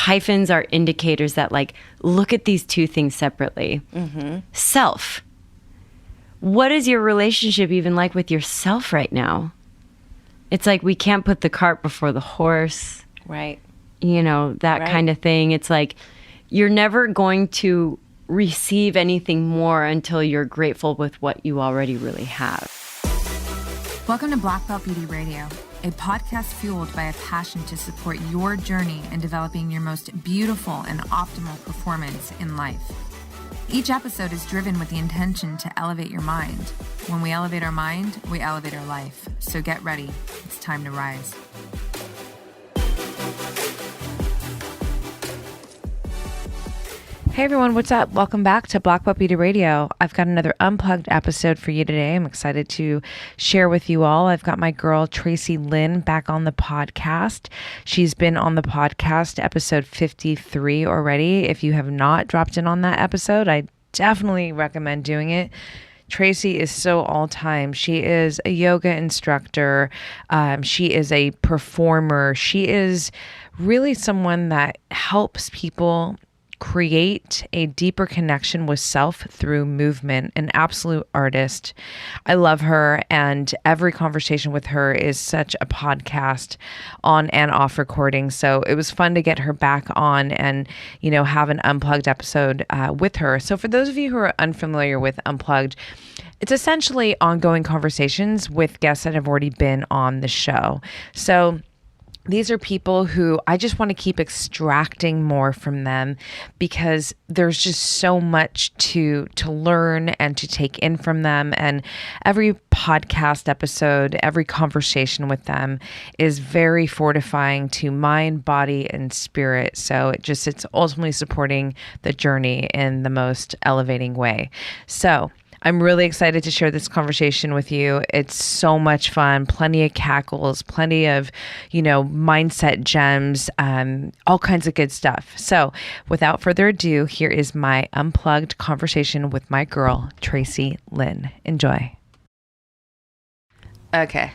hyphens are indicators that like, look at these two things separately. Self. What is your relationship even like with yourself right now? It's like we can't put the cart before the horse. Right. You know, that kind of thing. It's like you're never going to receive anything more until you're grateful with what you already really have. Welcome to Black Belt Beauty Radio, a podcast fueled by a passion to support your journey in developing your most beautiful and optimal performance in life. Each episode is driven with the intention to elevate your mind. When we elevate our mind, we elevate our life. So get ready. It's time to rise. Hey everyone, what's up? Welcome back to Black Belt Beauty Radio. I've got another Unplugged episode for you today. I'm excited to share with you all. I've got my girl Tracy Lynn back on the podcast. She's been on the podcast episode 53 already. If you have not dropped in on that episode, I definitely recommend doing it. Tracy is so all-time. She is a yoga instructor. She is a performer. She is really someone that helps people create a deeper connection with self through movement, an absolute artist. I love her, and every conversation with her is such a podcast on and off recording. So it was fun to get her back on and, you know, have an Unplugged episode with her. So for those of you who are unfamiliar with Unplugged, it's essentially ongoing conversations with guests that have already been on the show. So these are people who I just want to keep extracting more from them because there's just so much to learn and to take in from them. And every podcast episode, every conversation with them is very fortifying to mind, body, and spirit. So it's ultimately supporting the journey in the most elevating way. So I'm really excited to share this conversation with you. It's so much fun, plenty of cackles, plenty of, mindset gems, all kinds of good stuff. So without further ado, here is my Unplugged conversation with my girl, Tracy Lynn. Enjoy. Okay,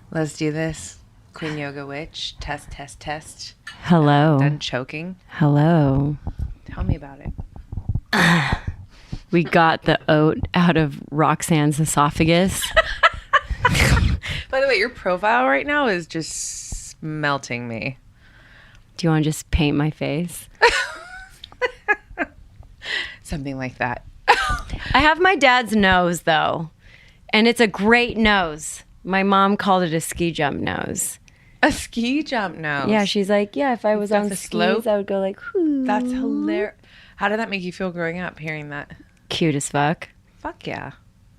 let's do this. Queen Yoga Witch, test. Hello. Done choking. Hello. Tell me about it. We got the oat out of Roxanne's esophagus. By the way, your profile right now is just melting me. Do you want to just paint my face? Something like that. I have my dad's nose, though, and it's a great nose. My mom called it a ski jump nose. A ski jump nose? Yeah, she's like, if I was on skis, slope? I would go like, whoo. That's hilarious. How did that make you feel growing up, hearing that? Cute as fuck. Fuck yeah.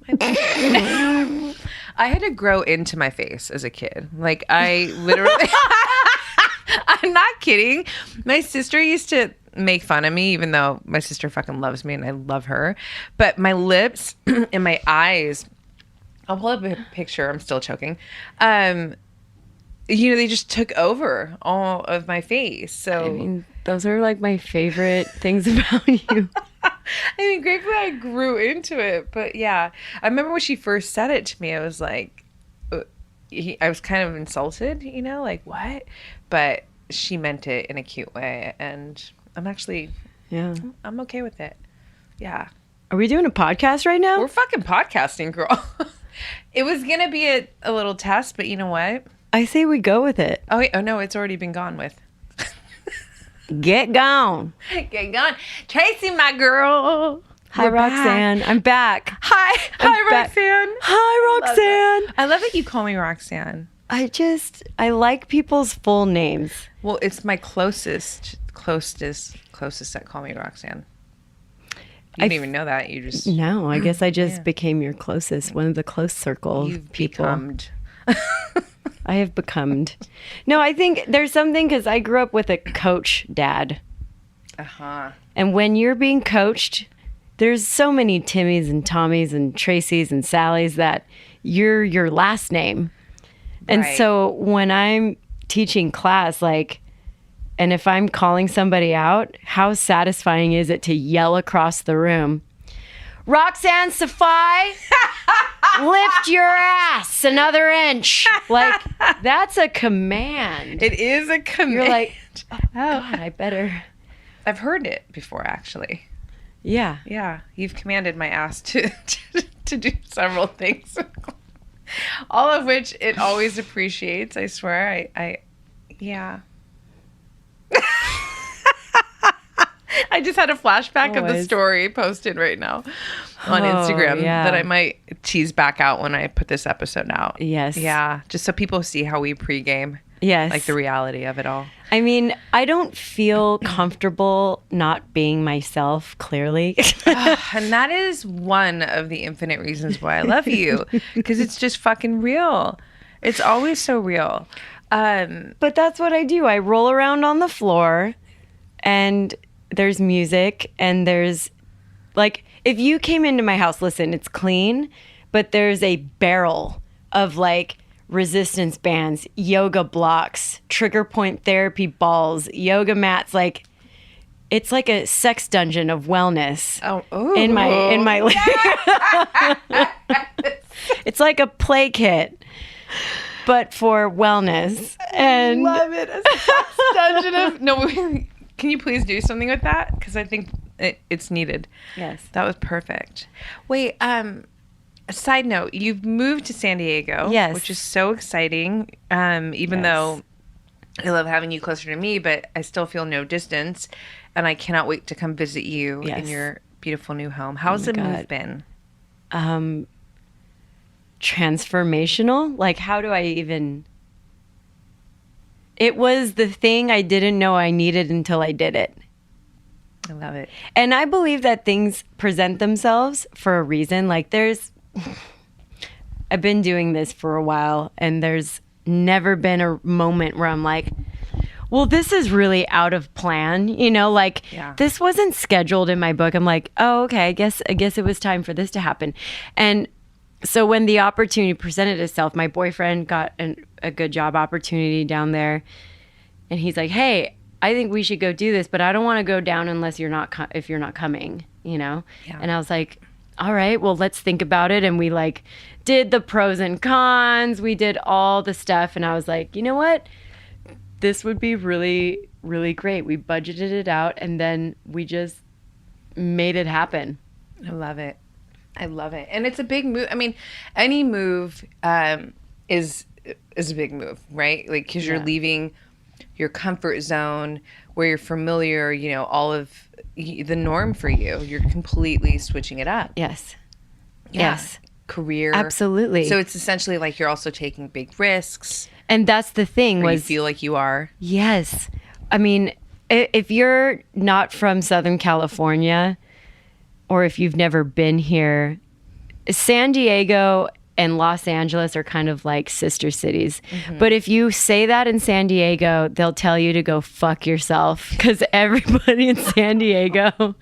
I had to grow into my face as a kid. Like, I literally... I'm not kidding. My sister used to make fun of me, even though my sister fucking loves me and I love her. But my lips and my eyes... I'll pull up a picture. I'm still choking. They just took over all of my face. So... I mean, those are like my favorite things about you. Gratefully I grew into it, but yeah. I remember when she first said it to me, I was like, I was kind of insulted, like, what? But she meant it in a cute way, and I'm actually, I'm okay with it. Yeah. Are we doing a podcast right now? We're fucking podcasting, girl. It was going to be a little test, but you know what? I say we go with it. Oh, wait. Oh, no, it's already been gone with. Get gone. Get gone. Tracy, my girl. Hi, Roxanne. I'm back. Hi, Roxanne. Hi, Roxanne. I love that you call me Roxanne. I like people's full names. Well, it's my closest that call me Roxanne. You didn't even know that. You just... No, I guess I just became your closest, one of the close circle people. Becomed. I have become. No, I think there's something because I grew up with a coach dad. Uh-huh. And when you're being coached, there's so many Timmys and Tommys and Tracys and Sallys that you're your last name. Right. And so when I'm teaching class, and if I'm calling somebody out, how satisfying is it to yell across the room, Roxanne Safai, lift your ass another inch. Like, that's a command. It is a command. You're like, oh, God, I better. I've heard it before, actually. Yeah. Yeah. You've commanded my ass to do several things. All of which it always appreciates, I swear. Yeah. I just had a flashback of the story posted right now on Instagram that I might tease back out when I put this episode out. Yes. Yeah. Just so people see how we pregame. Yes. Like the reality of it all. I mean, I don't feel comfortable not being myself, clearly. And that is one of the infinite reasons why I love you. Because it's just fucking real. It's always so real. But that's what I do. I roll around on the floor and there's music and there's like, if you came into my house, listen, it's clean, but there's a barrel of like resistance bands, yoga blocks, trigger point therapy balls, yoga mats. Like, it's like a sex dungeon of wellness. In my It's like a play kit, but for wellness. And love it. A sex dungeon of no. Can you please do something with that? Because I think it's needed. Yes, that was perfect. Wait. A side note, you've moved to San Diego, yes, which is so exciting. Even though I love having you closer to me, but I still feel no distance, and I cannot wait to come visit you in your beautiful new home. How's the move been? Transformational. Like, how do I even? It was the thing I didn't know I needed until I did it. I love it, and I believe that things present themselves for a reason. Like, I've been doing this for a while, and there's never been a moment where I'm like, well, this is really out of plan, like this wasn't scheduled in my book. I'm like, oh, okay, I guess it was time for this to happen. And so when the opportunity presented itself, my boyfriend got a good job opportunity down there, and he's like, hey, I think we should go do this, but I don't want to go down unless if you're not coming, Yeah. And I was like, all right, well, let's think about it. And we like did the pros and cons. We did all the stuff. And I was like, you know what? This would be really, really great. We budgeted it out and then we just made it happen. I love it. And it's a big move. I mean, any move is a big move, right? Like, because you're leaving your comfort zone where you're familiar, all of the norm for you. You're completely switching it up. Yes. Yeah. Yes. Career. Absolutely. So it's essentially like you're also taking big risks. And that's the thing you feel like you are. Yes. I mean, if you're not from Southern California or if you've never been here, San Diego and Los Angeles are kind of like sister cities. Mm-hmm. But if you say that in San Diego, they'll tell you to go fuck yourself because everybody in San Diego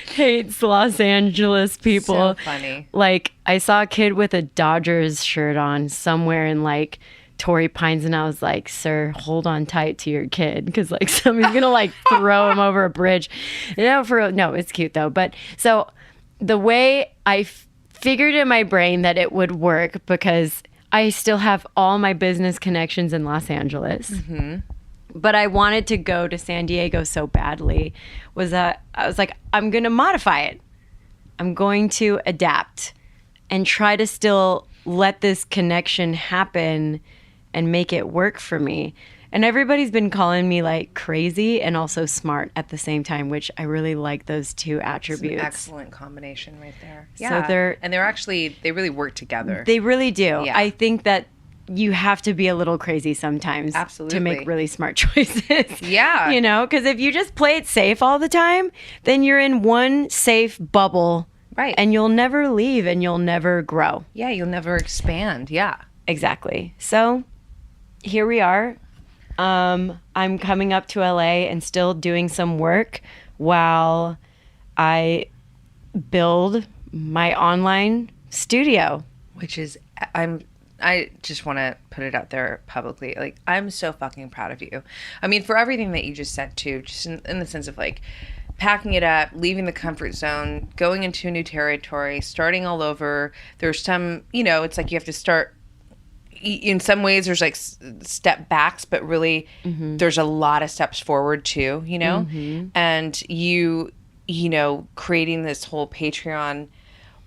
hates Los Angeles people. So funny. Like, I saw a kid with a Dodgers shirt on somewhere in like Torrey Pines, and I was like, sir, hold on tight to your kid because like somebody's gonna like throw him over a bridge. No, it's cute though. But so the way I figured in my brain that it would work because I still have all my business connections in Los Angeles. Mm-hmm. But I wanted to go to San Diego so badly was that I was like, I'm going to modify it. I'm going to adapt and try to still let this connection happen and make it work for me. And everybody's been calling me like crazy and also smart at the same time, which I really like those two attributes. It's an excellent combination right there. Yeah. So they really work together. They really do. Yeah. I think that you have to be a little crazy sometimes Absolutely. to make really smart choices. Yeah. Because if you just play it safe all the time, then you're in one safe bubble. Right. And you'll never leave and you'll never grow. Yeah, you'll never expand. Yeah. Exactly. So here we are. I'm coming up to LA and still doing some work while I build my online studio. Which is, I just want to put it out there publicly. Like, I'm so fucking proud of you. I mean, for everything that you just said too, just in the sense of like packing it up, leaving the comfort zone, going into a new territory, starting all over. There's some, it's like you have to start. In some ways, there's like step backs, but really there's a lot of steps forward too, and creating this whole Patreon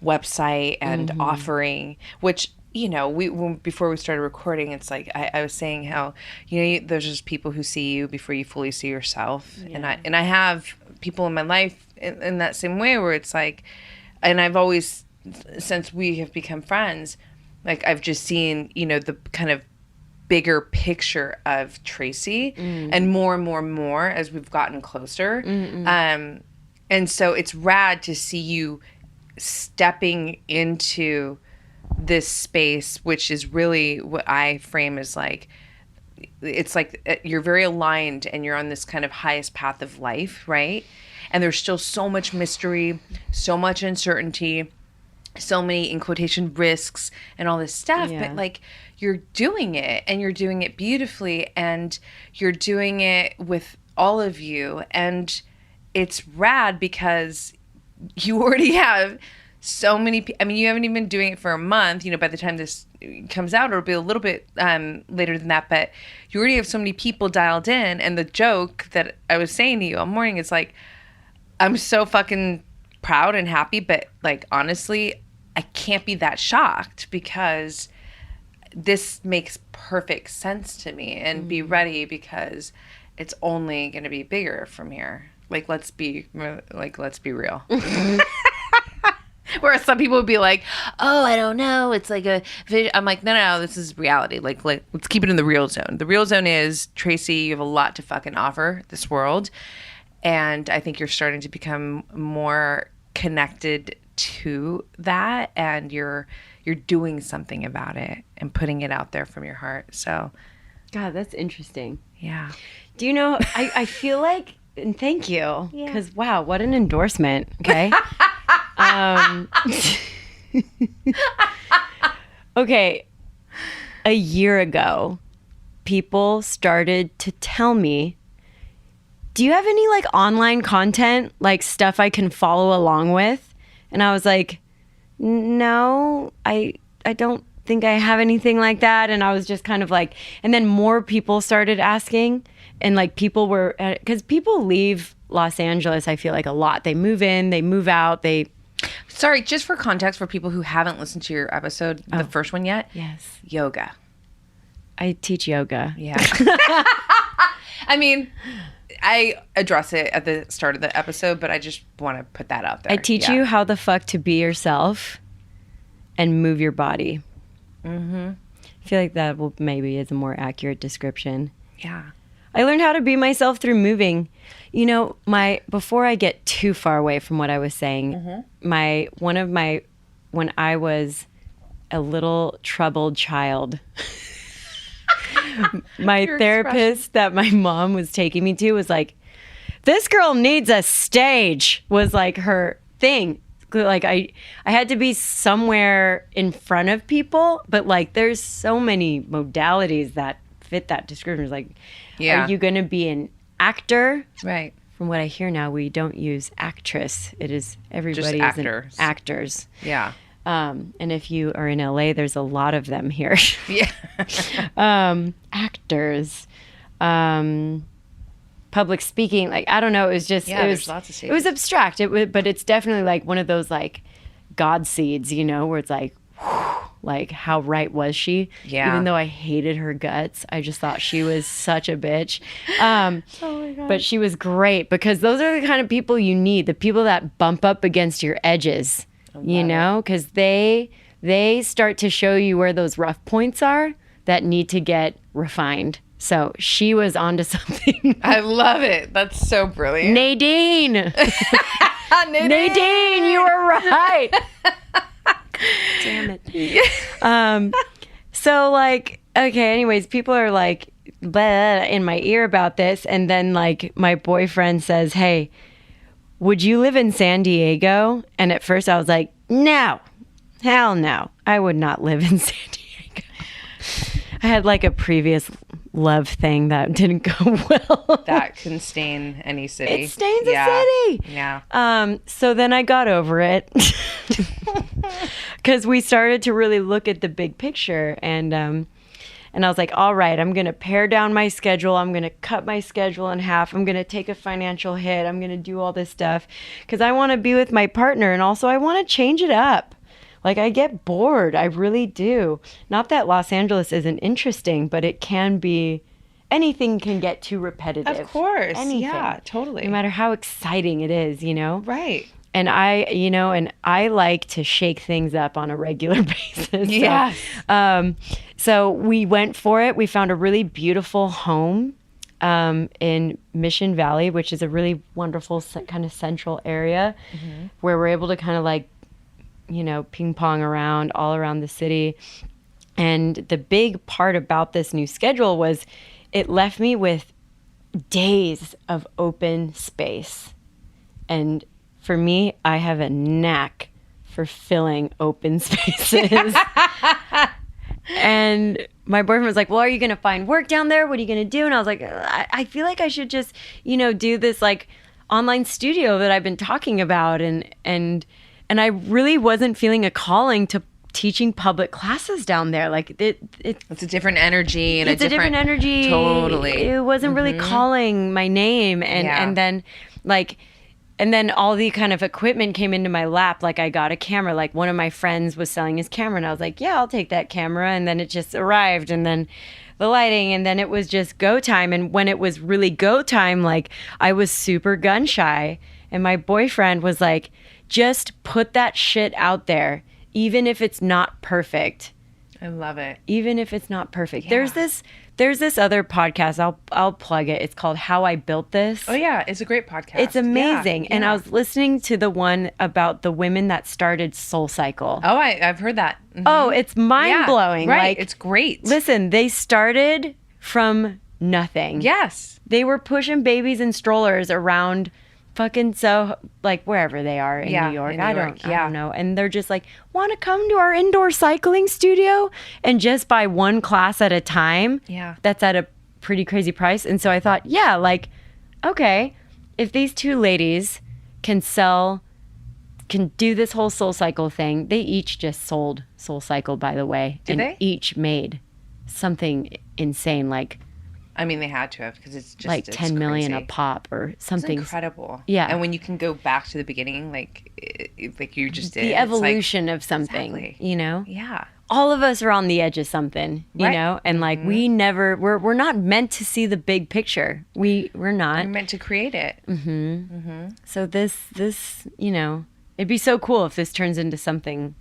website and offering, which, before we started recording, it's like I was saying how, there's just people who see you before you fully see yourself. Yeah. And I have people in my life in that same way where it's like, and I've always, since we have become friends, like I've just seen, the kind of bigger picture of Tracy and more as we've gotten closer. And so it's rad to see you stepping into this space, which is really what I frame as like, it's like you're very aligned and you're on this kind of highest path of life, right? And there's still so much mystery, so much uncertainty, so many, in quotation, risks and all this stuff. Yeah. But like, you're doing it and you're doing it beautifully and you're doing it with all of you. And it's rad because you already have so many, you haven't even been doing it for a month, by the time this comes out, it'll be a little bit later than that, but you already have so many people dialed in. And the joke that I was saying to you all morning is like, I'm so fucking proud and happy, but like, honestly, I can't be that shocked because this makes perfect sense to me, and be ready because it's only going to be bigger from here. Like, let's be real. Whereas some people would be like, oh, I don't know. It's like a vision. I'm like, no, this is reality. Like, let's keep it in the real zone. The real zone is, Tracy, you have a lot to fucking offer this world. And I think you're starting to become more connected to that, and you're doing something about it and putting it out there from your heart. So, God, that's interesting. Yeah. Do you know, I feel like, and thank you, because wow, what an endorsement. Okay. Okay. A year ago, people started to tell me, do you have any like online content, like stuff I can follow along with? And I was like, no, I don't think I have anything like that. And I was just kind of like, and then more people started asking, and like people were, because people leave Los Angeles, I feel like, a lot. They move in, they move out, Sorry, just for context for people who haven't listened to your episode, the first one yet. Yes. Yoga. I teach yoga. Yeah. I address it at the start of the episode, but I just want to put that out there. I teach you how the fuck to be yourself and move your body. I feel like that maybe is a more accurate description. Yeah. I learned how to be myself through moving. Before I get too far away from what I was saying, when I was a little troubled child, my therapist that my mom was taking me to was like, this girl needs a stage, was like her thing. Like I had to be somewhere in front of people, but like there's so many modalities that fit that description. It's like, are you going to be an actor? Right. From what I hear now, we don't use actress. It is everybody just is actors. Yeah. And if you are in LA, there's a lot of them here. Yeah. Actors. Public speaking, like, I don't know. It was just, there's lots of stages. It was abstract. But it's definitely like one of those like God seeds, where it's like, whew, like how right was she? Yeah. Even though I hated her guts, I just thought she was such a bitch. Oh my God. But she was great, because those are the kind of people you need, the people that bump up against your edges, because they start to show you where those rough points are that need to get refined. So she was onto something. I love it. That's so brilliant. Nadine, you were right. Damn it. So like, okay, anyways, people are like blah, in my ear about this. And then like my boyfriend says, hey, would you live in San Diego? And at first I was like, no, hell no. I would not live in San Diego. I had like a previous love thing that didn't go well. That can stain any city. It stains a city. Yeah. So then I got over it because we started to really look at the big picture, and I was like, all right, I'm going to pare down my schedule. I'm going to cut my schedule in half. I'm going to take a financial hit. I'm going to do all this stuff because I want to be with my partner, and also I want to change it up. Like, I get bored. I really do. Not that Los Angeles isn't interesting, but it can be, anything can get too repetitive. Of course. Anything. Yeah, totally. No matter how exciting it is, you know? Right. And I like to shake things up on a regular basis. Yeah. So we went for it. We found a really beautiful home in Mission Valley, which is a really wonderful kind of central area where we're able to kind of like, ping pong around all around the city. And the big part about this new schedule was it left me with days of open space. And for me, I have a knack for filling open spaces. And my boyfriend was like, well, are you going to find work down there? What are you going to do? And I was like, I feel like I should just, do this like online studio that I've been talking about. And I really wasn't feeling a calling to teaching public classes down there. Like it's a different energy and it's a different energy. Totally. It wasn't really calling my name. And then all the kind of equipment came into my lap. Like I got a camera, like one of my friends was selling his camera and I was like, yeah, I'll take that camera. And then it just arrived, and then the lighting, and then it was just go time. And when it was really go time, like I was super gun shy, and my boyfriend was like, just put that shit out there, even if it's not perfect. I love it. Even if it's not perfect. Yeah. There's this other podcast. I'll plug it. It's called How I Built This. Oh yeah, it's a great podcast. It's amazing. Yeah. And I was listening to the one about the women that started Soul Cycle. Oh, I've heard that. Mm-hmm. Oh, it's mind blowing. Right. Like, it's great. Listen, they started from nothing. Yes. They were pushing babies in strollers around fucking wherever they are in New York. I don't know. And they're just like, want to come to our indoor cycling studio and just buy one class at a time. Yeah. That's at a pretty crazy price. And so I thought, okay, if these two ladies can do this whole Soul Cycle thing, they each just sold Soul Cycle, by the way. Did they? Each made something insane, they had to have, because it's just like 10 million crazy. A pop or something. It's incredible. Yeah. And when you can go back to the beginning, like you just did. The evolution of something, exactly. Yeah. All of us are on the edge of something, you know? And we're not meant to see the big picture. We're not. You're meant to create it. Mm-hmm. Mm-hmm. So this, it'd be so cool if this turns into something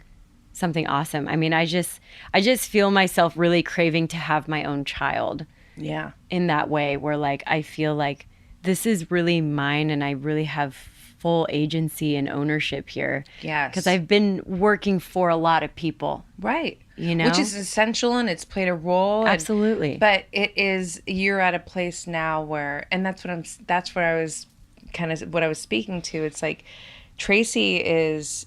awesome. I just feel myself really craving to have my own child. Yeah. In that way, where I feel like this is really mine and I really have full agency and ownership here. Yes. Because I've been working for a lot of people. Right. Which is essential, and it's played a role. Absolutely. But you're at a place now where, and that's what I was speaking to. It's like Tracy is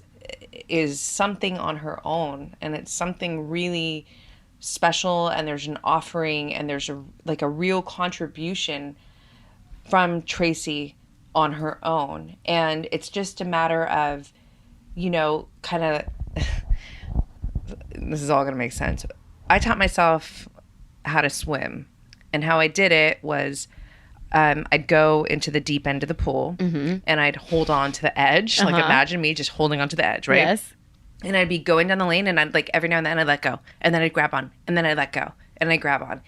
something on her own, and it's something really special, and there's an offering, and there's a real contribution from Tracy on her own. And it's just a matter of, kind of this is all going to make sense. I taught myself how to swim, and how I did it was I'd go into the deep end of the pool, and I'd hold on to the edge. Like, imagine me just holding on to the edge, right? Yes. And I'd be going down the lane, and I'd every now and then I'd let go, and then I'd grab on, and then I'd let go, and I'd grab on,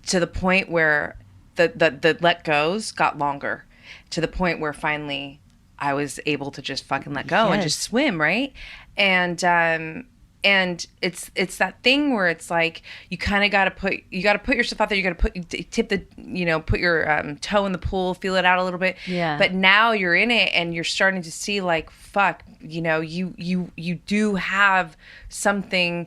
to the point where the let goes got longer, to the point where finally I was able to just fucking let go and just swim, right? And it's that thing where it's like you kind of got to put yourself out there. You got to put your toe in the pool, feel it out a little bit. Yeah. But now you're in it, and you're starting to see fuck, you do have something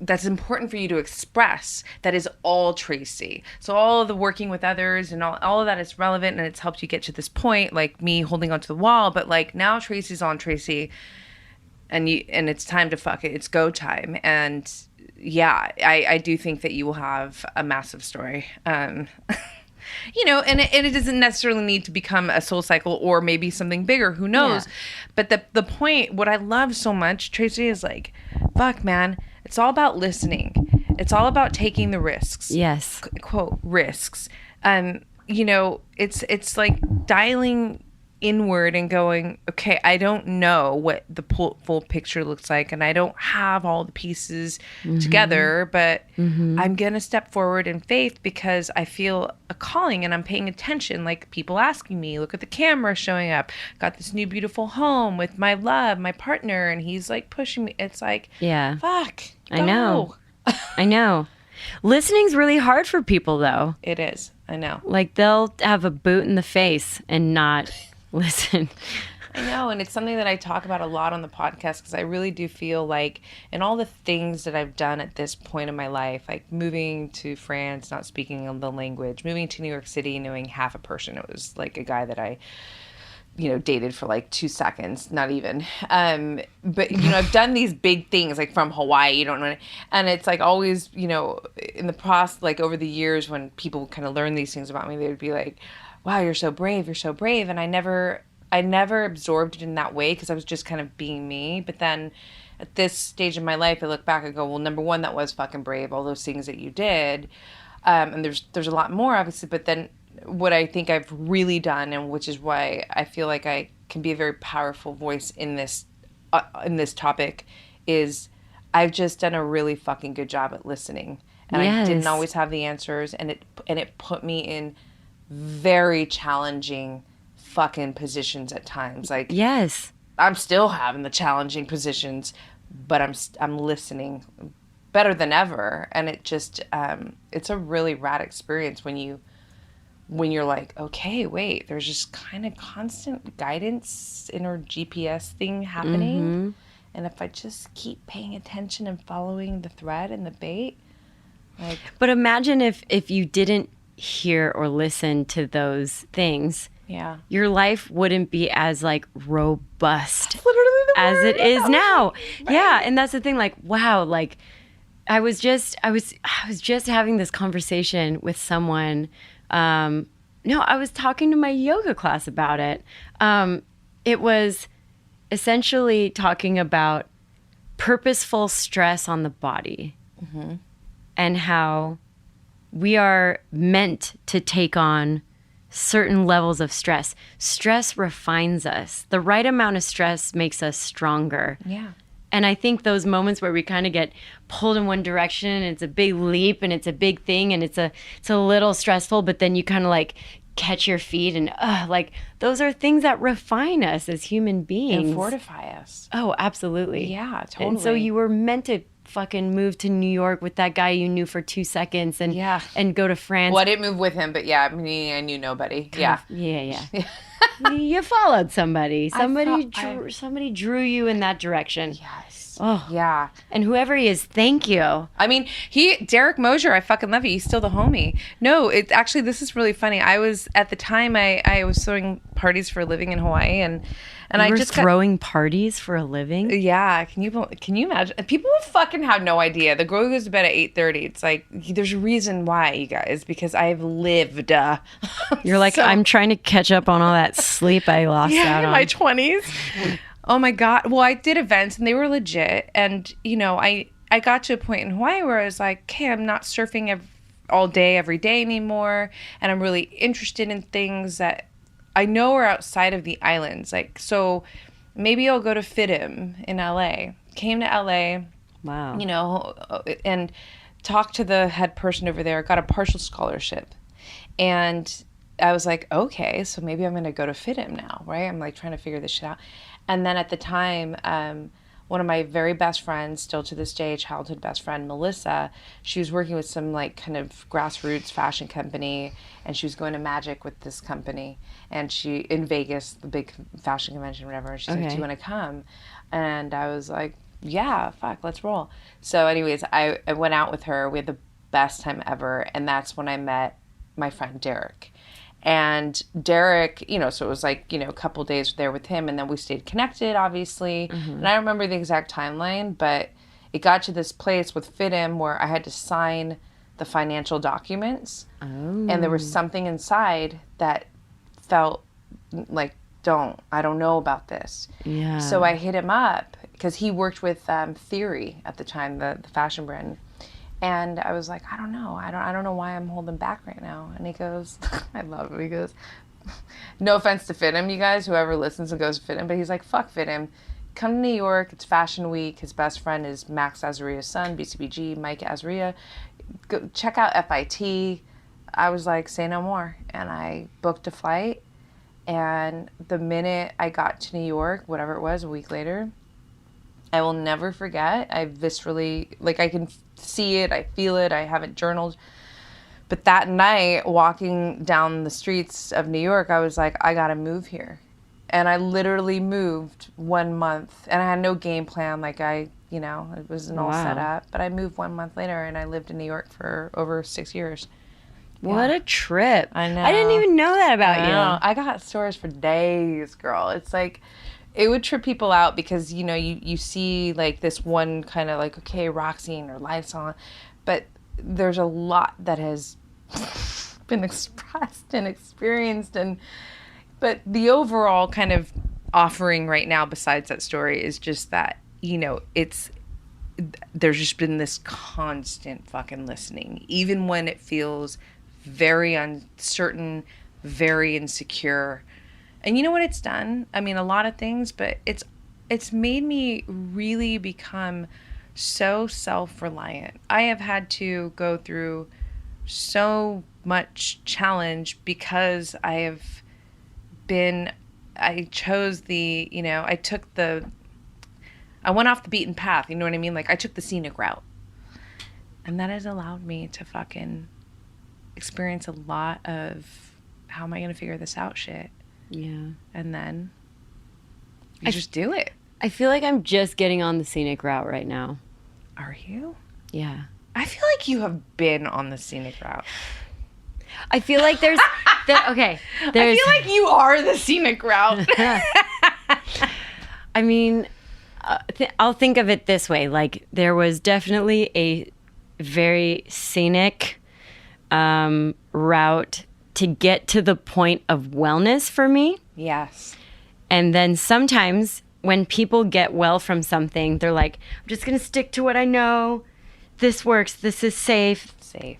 that's important for you to express that is all Tracy. So all of the working with others and all of that is relevant, and it's helped you get to this point, like me holding onto the wall. But now Tracy's on Tracy. And it's time to fuck it. It's go time. And yeah, I do think that you will have a massive story. You know, and it doesn't necessarily need to become a soul cycle or maybe something bigger, who knows. Yeah. But the point, what I love so much, Tracy, is like, fuck, man, it's all about listening. It's all about taking the risks. Yes. Quote, risks. You know, it's like dialing inward and going, okay, I don't know what the full picture looks like, and I don't have all the pieces together, but I'm gonna step forward in faith because I feel a calling and I'm paying attention. Like, people asking me, look at the camera showing up, got this new beautiful home with my love, my partner, and he's like pushing me. It's like, Yeah. fuck, I know. I know. Listening's really hard for people, though. It is. I know. Like, they'll have a boot in the face and not listen. I know, and it's something that I talk about a lot on the podcast because I really do feel like in all the things that I've done at this point in my life, like moving to France, not speaking the language, moving to New York City, knowing half a person. It was like a guy that I, you know, dated for like 2 seconds, not even. But, you know, I've done these big things, like from Hawaii, you don't know. And it's like always, you know, in the process, like over the years when people kind of learn these things about me, they would be like, wow, you're so brave. You're so brave. And I never absorbed it in that way because I was just kind of being me. But then at this stage in my life, I look back and go, well, number one, that was fucking brave. All those things that you did. And there's a lot more, obviously. But then what I think I've really done, and which is why I feel like I can be a very powerful voice in this topic, is I've just done a really fucking good job at listening. And I didn't always have the answers. And it put me in very challenging fucking positions at times. Like, Yes. I'm still having the challenging positions, but I'm listening better than ever. And it just it's a really rad experience when you're like, okay, wait, there's just kind of constant guidance, inner GPS thing happening. And if I just keep paying attention and following the thread and the bait, like. But imagine if you didn't hear or listen to those things, your life wouldn't be as like robust as it is now. Right. Yeah, and that's the thing. Like, wow, like I was just having this conversation with someone. No, I was talking to my yoga class about it. It was essentially talking about purposeful stress on the body and how we are meant to take on certain levels of stress. Stress refines us. The right amount of stress makes us stronger. Yeah. And I think those moments where we kind of get pulled in one direction and it's a big leap and it's a big thing and it's a little stressful, but then you kind of like catch your feet and like those are things that refine us as human beings. And fortify us. Oh, absolutely. Yeah, totally. And so you were meant to fucking move to New York with that guy you knew for 2 seconds and go to France. Well, I didn't move with him, but yeah, I knew nobody. Yeah. You followed somebody. Somebody drew you in that direction. Yes. Oh. Yeah. And whoever he is, thank you. I mean, Derek Mosier, I fucking love you. He's still the homie. No, it's actually, this is really funny. I was, at the time, I was throwing parties for a living in Hawaii and I just throwing parties for a living. Yeah, can you imagine? People fucking have no idea. The girl goes to bed at 8:30. It's like there's a reason why, you guys, because I've lived. You're like, I'm trying to catch up on all that sleep I lost out on. In my 20s. Oh my God. Well, I did events and they were legit, and you know, I got to a point in Hawaii where I was like, okay, I'm not surfing all day every day anymore, and I'm really interested in things that I know are outside of the islands. Like, so maybe I'll go to FITM in LA. Came to LA. Wow. You know, and talked to the head person over there, got a partial scholarship. And I was like, okay, so maybe I'm going to go to FITM now, right? I'm like trying to figure this shit out. And then at the time, one of my very best friends, still to this day, childhood best friend, Melissa, she was working with some like kind of grassroots fashion company, and she was going to Magic with this company, and she in Vegas, the big fashion convention, whatever. And she's like, "Do you want to come?" And I was like, "Yeah, fuck, let's roll." So, anyways, I went out with her. We had the best time ever, and that's when I met my friend Derek. And Derek, you know, so it was like, you know, a couple days there with him, and then we stayed connected, obviously. And I don't remember the exact timeline, but it got to this place with FitM where I had to sign the financial documents. Oh. And there was something inside that felt like, I don't know about this. Yeah. So I hit him up because he worked with Theory at the time, the fashion brand. And I was like, I don't know. I don't know why I'm holding back right now. And he goes, I love him. He goes, no offense to FitM, you guys, whoever listens and goes to FitM, but he's like, fuck FitM. Come to New York. It's Fashion Week. His best friend is Max Azaria's son, BCBG, Mike Azaria. Go check out FIT. I was like, say no more. And I booked a flight. And the minute I got to New York, whatever it was, a week later, I will never forget. I viscerally, like, I can see it, I feel it, I haven't journaled. But that night, walking down the streets of New York, I was like, I gotta move here. And I literally moved 1 month. And I had no game plan, like it wasn't all set up. But I moved 1 month later, and I lived in New York for over 6 years. What a trip. I know. I didn't even know that about you. I got stories for days, girl. It's like, it would trip people out because, you see like this one kind of like, okay, Roxanne or live song, but there's a lot that has been expressed and experienced. But the overall kind of offering right now, besides that story, is just that, there's just been this constant fucking listening, even when it feels very uncertain, very insecure. And you know what it's done? I mean, a lot of things, but it's made me really become so self-reliant. I have had to go through so much challenge because I went off the beaten path, you know what I mean? Like, I took the scenic route. And that has allowed me to fucking experience a lot of how am I going to figure this out shit. Yeah. And then you just do it. I feel like I'm just getting on the scenic route right now. Are you? Yeah. I feel like you have been on the scenic route. I feel like there's I feel like you are the scenic route. I mean, I'll think of it this way. Like, there was definitely a very scenic route to get to the point of wellness for me. Yes. And then sometimes when people get well from something, they're like, I'm just going to stick to what I know. This works. This is safe. Safe.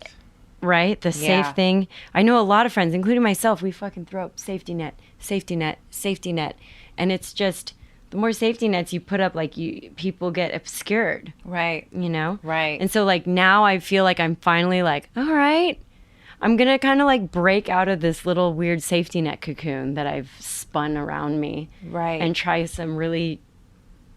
Right? The safe thing. I know a lot of friends, including myself, we fucking throw up safety net, safety net, safety net. And it's just, the more safety nets you put up, like, people get obscured. Right. Right. And so, like, now I feel like I'm finally like, all right, I'm going to kind of like break out of this little weird safety net cocoon that I've spun around me. Right. And try some really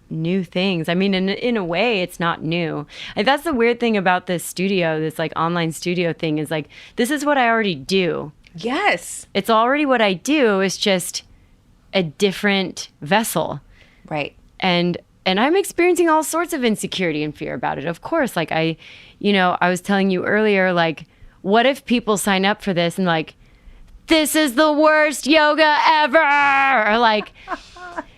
new things. I mean, in a way, it's not new. And that's the weird thing about this studio, this like online studio thing, is like, this is what I already do. Yes. It's already what I do. It's just a different vessel. Right. And I'm experiencing all sorts of insecurity and fear about it. Of course, like I was telling you earlier, like, what if people sign up for this and like, this is the worst yoga ever? Or like,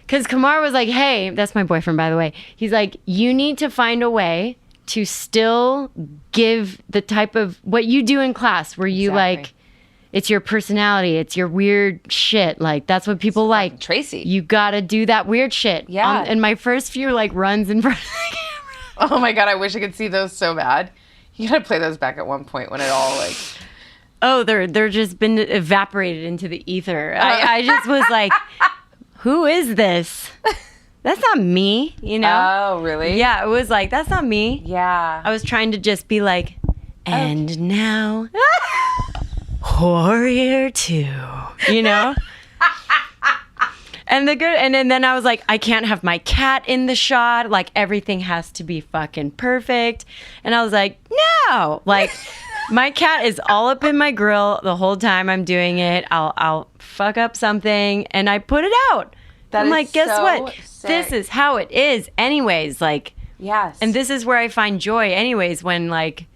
because Kamar was like, hey, that's my boyfriend, by the way. He's like, you need to find a way to still give the type of what you do in class where you like, it's your personality, it's your weird shit. Like, that's what people like. Tracy. You gotta do that weird shit. Yeah. And my first few like runs in front of the camera. Oh my God, I wish I could see those so bad. You gotta play those back at one point when it all like... Oh, they're just been evaporated into the ether. I just was like, who is this? That's not me, Oh, really? Yeah, it was like, that's not me. Yeah. I was trying to just be like, and now, Warrior 2, And then I was like, I can't have my cat in the shot. Like, everything has to be fucking perfect. And I was like, no. Like, my cat is all up in my grill the whole time I'm doing it. I'll fuck up something and I put it out. I'm like, guess what? Sick. This is how it is anyways. Like, yes. And this is where I find joy anyways when like,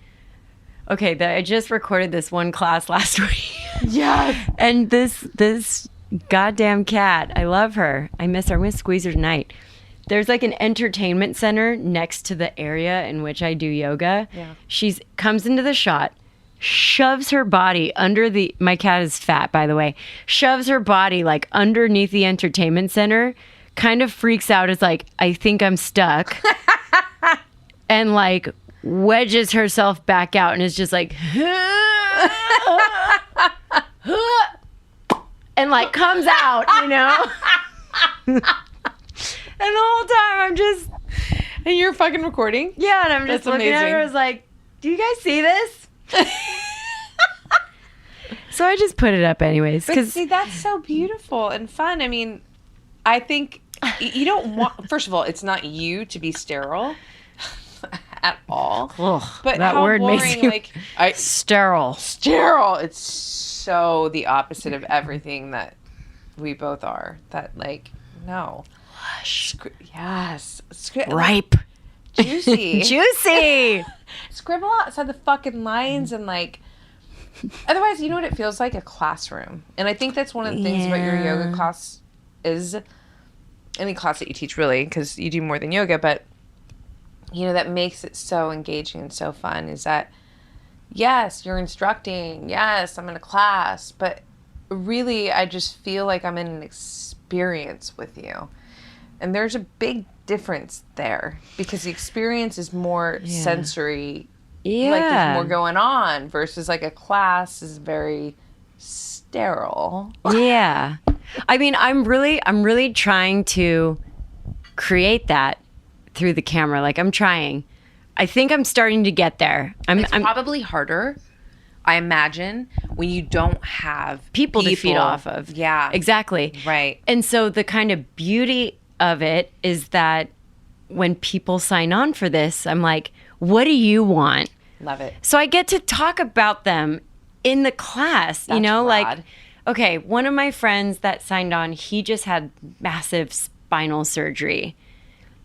okay, I just recorded this one class last week. Yes. And this goddamn cat, I love her. I miss her. I'm going to squeeze her tonight. there's like an entertainment center next to the area in which I do yoga. Yeah. She's comes into the shot, shoves her body under my cat is fat, by the way, shoves her body like underneath the entertainment center, kind of freaks out. It's like, I think I'm stuck. And like wedges herself back out and is just like, and like comes out, you know? And the whole time I'm just... And you're fucking recording? Yeah, and I'm just That's looking at her. I was like, do you guys see this? So I just put it up anyways. But see, that's so beautiful and fun. I mean, I think you don't want... First of all, it's not you to be sterile at all. Ugh, but that how word boring, makes you like... sterile. Sterile. It's so the opposite of everything that we both are. That, like, no. Lush. Yes. Ripe. Juicy. Juicy. Scribble outside the fucking lines and, like... Otherwise, you know what it feels like? A classroom. And I think that's one of the things about your yoga class is... Any class that you teach, really, because you do more than yoga, but, you know, that makes it so engaging and so fun is that, yes, you're instructing. Yes, I'm in a class. But really, I just feel like I'm in an experience with you. And there's a big difference there because the experience is more sensory. Yeah. Like there's more going on versus like a class is very sterile. Yeah. I mean, I'm really trying to create that through the camera. Like I'm trying. I think I'm starting to get there. It's probably harder, I imagine, when you don't have people to feed off of. Yeah. Exactly. Right. And so the kind of beauty of it is that when people sign on for this, I'm like, what do you want? Love it. So I get to talk about them in the class, That's you know, rad. like, okay, one of my friends that signed on, he just had massive spinal surgery.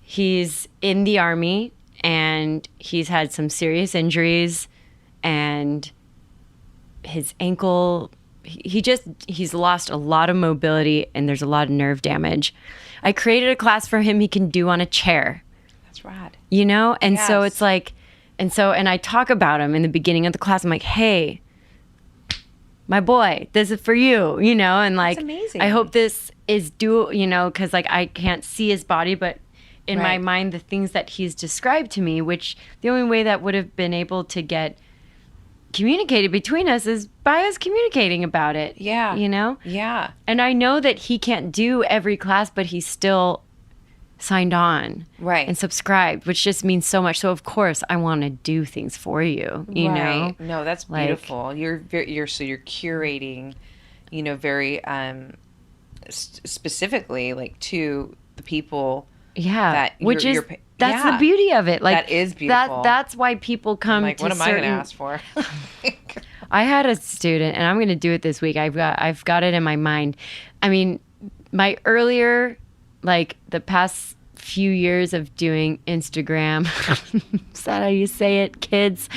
He's in the Army and he's had some serious injuries and his ankle, he's lost a lot of mobility and there's a lot of nerve damage. I created a class for him he can do on a chair. That's rad. You know? And so Yes. it's like, and I talk about him in the beginning of the class. I'm like, hey, my boy, this is for you, you know? And like, That's amazing. I hope this is you know, because like I can't see his body, but in my Right. mind, the things that he's described to me, which the only way that would have been able to get communicated between us is by us communicating about it. Yeah. You know? Yeah. And I know that he can't do every class, but he's still signed on Right. and subscribed, which just means so much. So of course I want to do things for you, you know? Right. No, that's Like- beautiful. You're curating, you know, very specifically like to the people. Yeah. That which you're- is, that's yeah. the beauty of it. Like That is beautiful. That's why people come Like, to what am I going to certain- ask for? I had a student, and I'm going to do it this week. I've got it in my mind. I mean, my earlier, like the past few years of doing Instagram, is that how you say it, kids?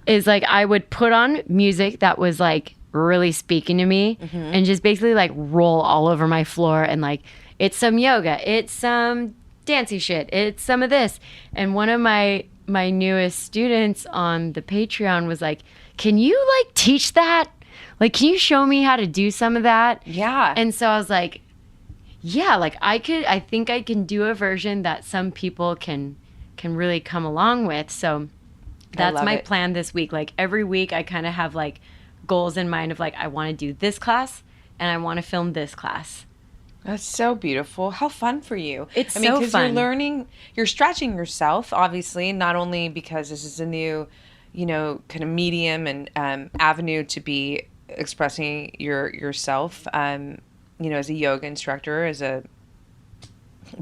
Is like I would put on music that was like really speaking to me, and just basically like roll all over my floor, and like it's some yoga, it's some dancey shit, it's some of this. And one of my newest students on the Patreon was like, can you like teach that? Like, can you show me how to do some of that? Yeah. And so I was like, yeah, like I think I can do a version that some people can really come along with. So that's love my it. plan this week. Like every week I kind of have like goals in mind of like, I want to do this class and I want to film this class. That's so beautiful. How fun for you. It's I mean, so 'cause fun. you're learning, you're stretching yourself, obviously, not only because this is a new, you know, kind of medium and avenue to be expressing yourself, you know, as a yoga instructor, as a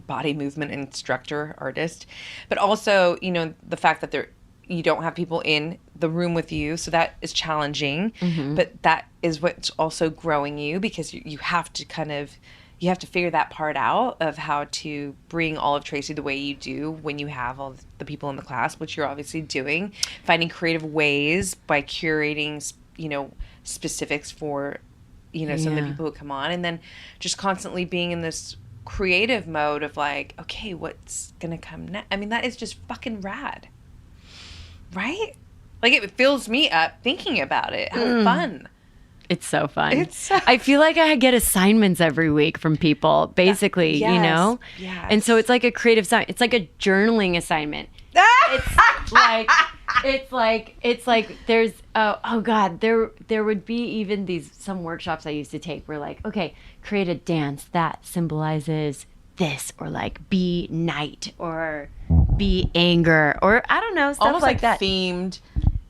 body movement instructor, artist, but also, you know, the fact that you don't have people in the room with you, so that is challenging, but that is what's also growing you because you have to you have to figure that part out of how to bring all of Tracy the way you do when you have all the people in the class, which you're obviously doing, finding creative ways by curating, you know, specifics for, you know, some of the Yeah. people who come on, and then just constantly being in this creative mode of like, okay, what's gonna come next? I mean, that is just fucking rad, right? Like, it fills me up thinking about it. How fun. It's so fun. I feel like I get assignments every week from people, basically, you know? Yes. And so it's like a creative sign. It's like a journaling assignment. It's like there's oh god, there would be even some workshops I used to take where like, okay, create a dance that symbolizes this, or like be night, or be anger, or I don't know, stuff almost like that. Themed.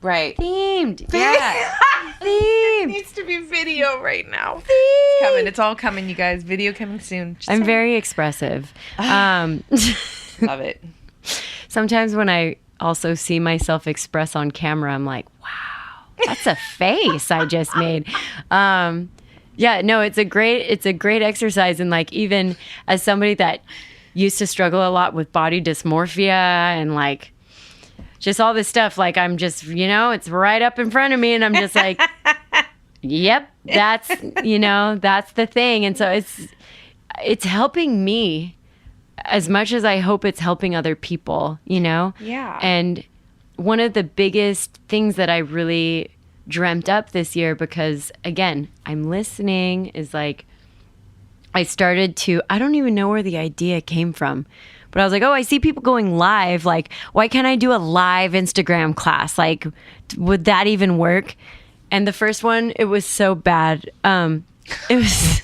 Right. Themed. Yeah. Themed. It needs to be video right now. It's coming. It's all coming, you guys. Video coming soon. I'm very expressive. Love it. Sometimes when I also see myself express on camera, I'm like, wow, that's a face I just made. Yeah, no, it's a great exercise. And like, even as somebody that used to struggle a lot with body dysmorphia and like just all this stuff, like I'm just, it's right up in front of me and I'm just like, yep, that's the thing. And so it's helping me as much as I hope it's helping other people, Yeah. And one of the biggest things that I really dreamt up this year, because again, I'm listening, is like, I don't even know where the idea came from, but I was like, oh, I see people going live. Like, why can't I do a live Instagram class? Like, would that even work? And the first one, it was so bad. It was,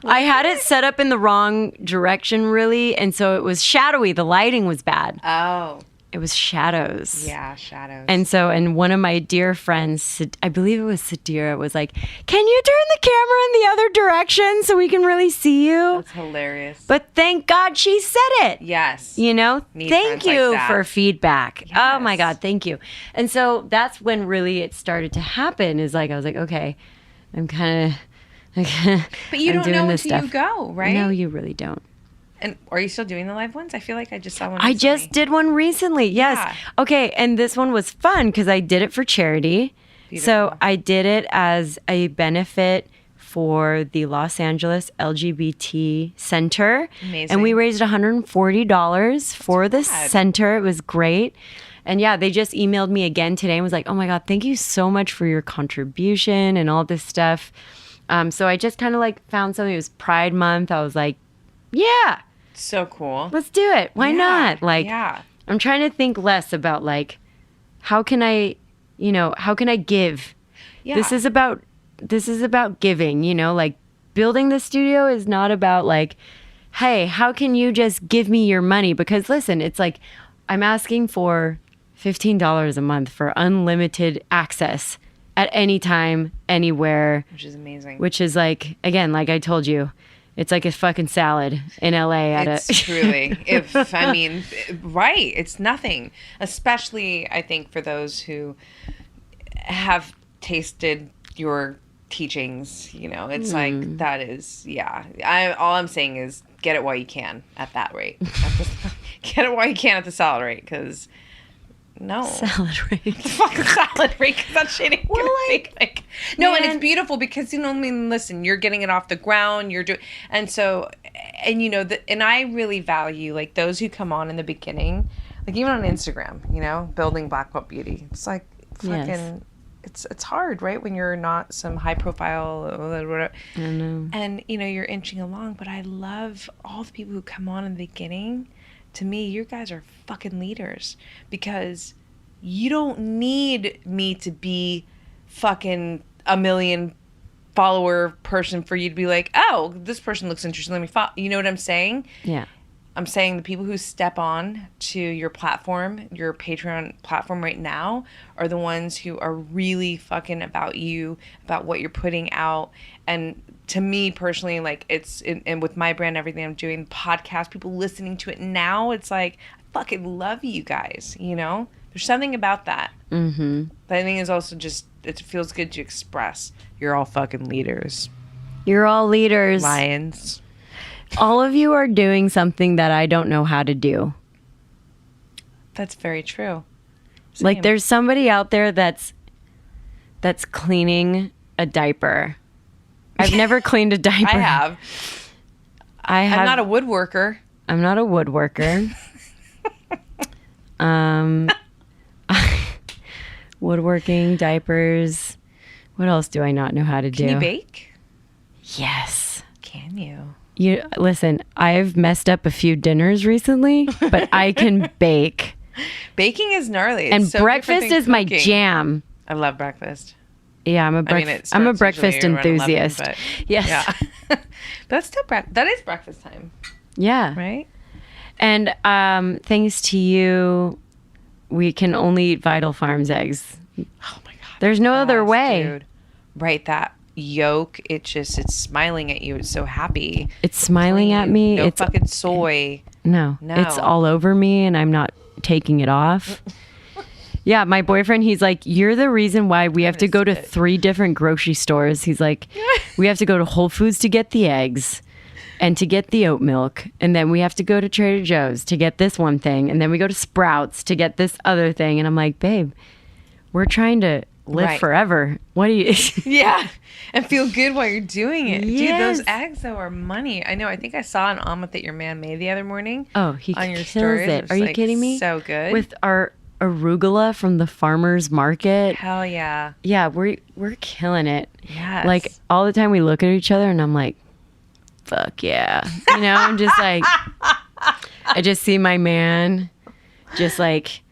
I had it set up in the wrong direction, really. And so it was shadowy. The lighting was bad. Oh. It was shadows. Yeah, shadows. And one of my dear friends, I believe it was Sadira, was like, can you turn the camera in the other direction so we can really see you? That's hilarious. But thank God she said it. Yes. Thank you for feedback. Yes. Oh my God, thank you. And so that's when really it started to happen, is like, I was like, okay, I'm kind of, but you don't know until you go, right? No, you really don't. And are you still doing the live ones? I feel like I just saw one recently. I just did one recently. Yes. Yeah. Okay. And this one was fun because I did it for charity. Beautiful. So I did it as a benefit for the Los Angeles LGBT Center. Amazing. And we raised $140 for the center. It was great. And yeah, they just emailed me again today and was like, oh my God, thank you so much for your contribution and all this stuff. So I just kind of like found something. It was Pride Month. I was like, yeah. So cool. Let's do it. Why not? Like, yeah. I'm trying to think less about like, how can I give? Yeah. This is about giving, like building the studio is not about like, hey, how can you just give me your money? Because listen, it's like, I'm asking for $15 a month for unlimited access at any time, anywhere. Which is amazing. Which is like, again, like I told you, it's like a fucking salad in LA. Truly. Right. It's nothing. Especially, I think, for those who have tasted your teachings. It's like, that is, yeah. All I'm saying is get it while you can at that rate. Get it while you can at the salad rate, because no. Salad rate. Fucking salad rate, because that shit ain't gonna like. No, and it's beautiful because, listen, you're getting it off the ground, you're doing, and so, and and I really value, like, those who come on in the beginning, like, even on Instagram, building Black Belt Beauty. It's like, fucking, it's hard, right? When you're not some high profile, whatever. I know. And, you're inching along, but I love all the people who come on in the beginning. To me, you guys are fucking leaders, because you don't need me to be fucking a million follower person for you to be like, oh, this person looks interesting, let me follow. You know what I'm saying? Yeah. I'm saying the people who step on to your platform, your Patreon platform right now, are the ones who are really fucking about you, about what you're putting out. And to me personally, like, and with my brand, everything I'm doing, podcast, people listening to it now, it's like, I fucking love you guys, There's something about that. Mm-hmm. But I think it's also just, it feels good to express. You're all fucking leaders. You're all leaders. Lions. All of you are doing something that I don't know how to do. That's very true. Same. Like, there's somebody out there that's cleaning a diaper. I've never cleaned a diaper. I have. I'm not a woodworker. I'm not a woodworker. Woodworking, diapers. What else do I not know how to do? Can you bake? Yes. Can you? You listen, I've messed up a few dinners recently, but I can bake. Baking is gnarly. It's And so breakfast different is than my cooking. jam. I love breakfast. Yeah, I'm a breakfast usually around 11, enthusiast. but Yes. yeah. That's still that is breakfast time, Yeah. right? And thanks to you, we can only eat Vital Farms eggs. Oh my god. There's no other Yes, way. dude. Right, that yolk, it's smiling at you. It's so happy. It's smiling Clean. at me. No It's fucking soy. No, No. it's all over me and I'm not taking it off. Yeah, my boyfriend, he's like, you're the reason why we have to go to 3 different grocery stores. He's like, we have to go to Whole Foods to get the eggs and to get the oat milk. And then we have to go to Trader Joe's to get this one thing. And then we go to Sprouts to get this other thing. And I'm like, babe, we're trying to live Right. forever. What do you... Yeah, and feel good while you're doing it. Dude, Yes. those eggs, though, are money. I know. I think I saw an omelet that your man made the other morning. Oh, he on your kills stories. it. was, Are you like, kidding me? So good. With our arugula from the farmer's market. Hell yeah. Yeah, we're killing it. Yes. Like all the time we look at each other and I'm like, fuck yeah. You know, I'm just like, I just see my man just like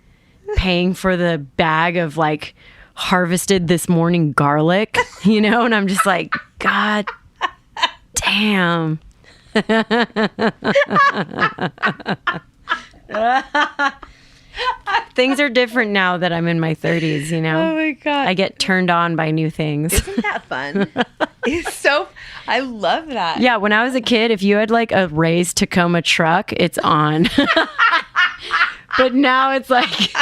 paying for the bag of like harvested this morning garlic, you know, and I'm just like, God damn. Things are different now that I'm in my 30s, you know. Oh my god. I get turned on by new things. Isn't that fun? It's so. I love that. Yeah, when I was a kid, if you had like a raised Tacoma truck, it's on. But now it's like,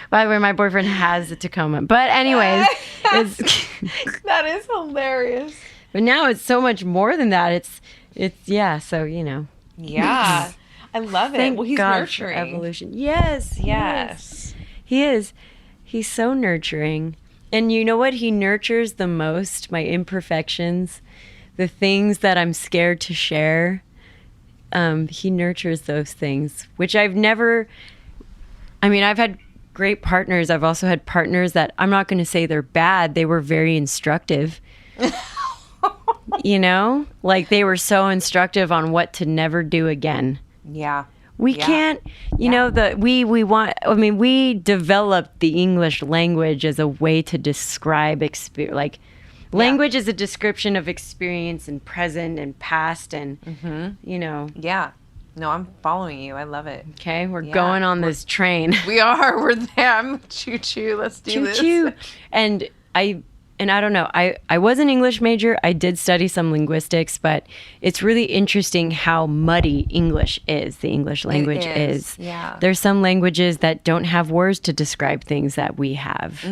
by the way, my boyfriend has a Tacoma. But anyways, That is hilarious. but now it's so much more than that. It's yeah. So you know, Yeah. I love it. thank Well, he's God nurturing. for evolution. Yes, Yes. he is. He's so nurturing. And you know what he nurtures the most? My imperfections, the things that I'm scared to share. He nurtures those things, which I've never. I mean, I've had great partners. I've also had partners that I'm not going to say they're bad. They were very instructive. You know, like they were so instructive on what to never do again. Yeah. We Yeah. can't, you know, we developed the English language as a way to describe experience. Like, language is a description of experience and present and past and, you know. Yeah. No, I'm following you. I love it. Okay, we're Yeah. going on this train. We are. We're there. I'm choo-choo. Let's do this. Choo-choo. And I don't know. I was an English major. I did study some linguistics, but it's really interesting how muddy English is. The English language is. Yeah. There's some languages that don't have words to describe things that we have.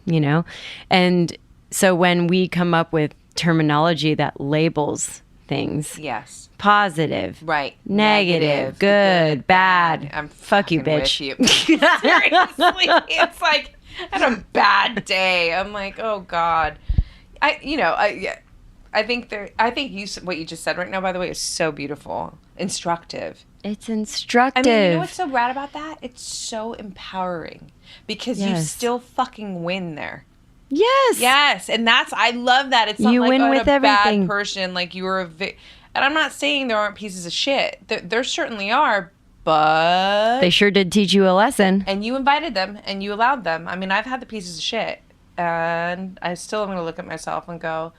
You know? And so when we come up with terminology that labels things, Yes. positive, Right. negative, good, bad. I'm fuck you, fucking with bitch. you. Seriously, it's like I had a bad day. I'm like, oh god. I think what you just said right now, by the way, is so beautiful, instructive. It's instructive. I mean, you know what's so rad about that? It's so empowering because you Yes. still fucking win there. Yes. Yes, and I love that. It's not You like win oh, with a everything. bad person, like you were and I'm not saying there aren't pieces of shit. There certainly are, but They sure did teach you a lesson. and you invited them and you allowed them. I mean, I've had the pieces of shit, and I still am going to look at myself and go,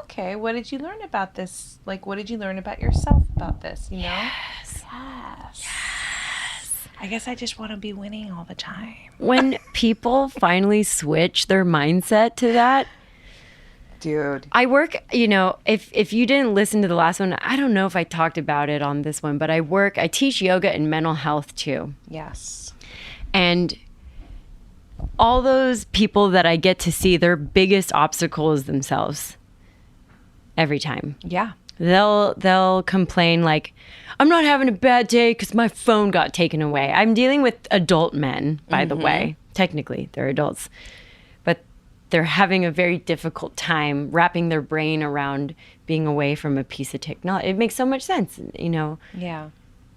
okay, what did you learn about this? Like, what did you learn about yourself about this? You know? Yes. I guess I just want to be winning all the time. When people finally switch their mindset to that, Dude. I work, you know, if you didn't listen to the last one, I don't know if I talked about it on this one, but I teach yoga and mental health too. Yes. And all those people that I get to see, their biggest obstacle is themselves. Every time. Yeah. They'll complain like, I'm not having a bad day because my phone got taken away. I'm dealing with adult men, by the way. Technically, they're adults. But they're having a very difficult time wrapping their brain around being away from a piece of technology. It makes so much sense, you know. Yeah.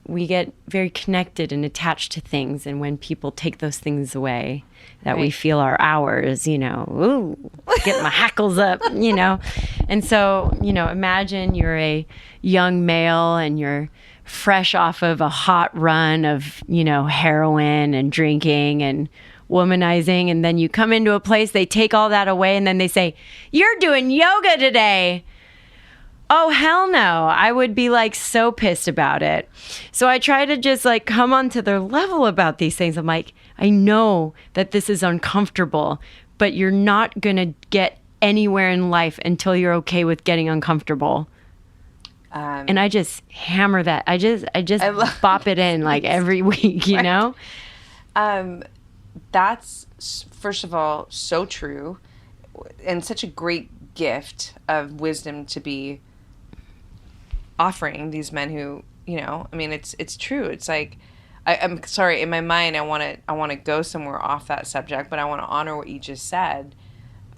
We get very connected and attached to things, and when people take those things away that we feel are ours, you know, ooh, get my hackles up, you know. And so, you know, imagine you're a young male and you're fresh off of a hot run of, you know, heroin and drinking and womanizing, and then you come into a place, they take all that away, and then they say, "You're doing yoga today." Oh, hell no. I would be like so pissed about it. So I try to just like come onto their level about these things. I'm like, I know that this is uncomfortable, but you're not going to get anywhere in life until you're okay with getting uncomfortable. And I just hammer that. I just bop it in like every week, you know? That's, first of all, so true, and such a great gift of wisdom to be offering these men who, you know, I mean, it's true. It's like, I'm sorry, in my mind, I want to go somewhere off that subject, but I want to honor what you just said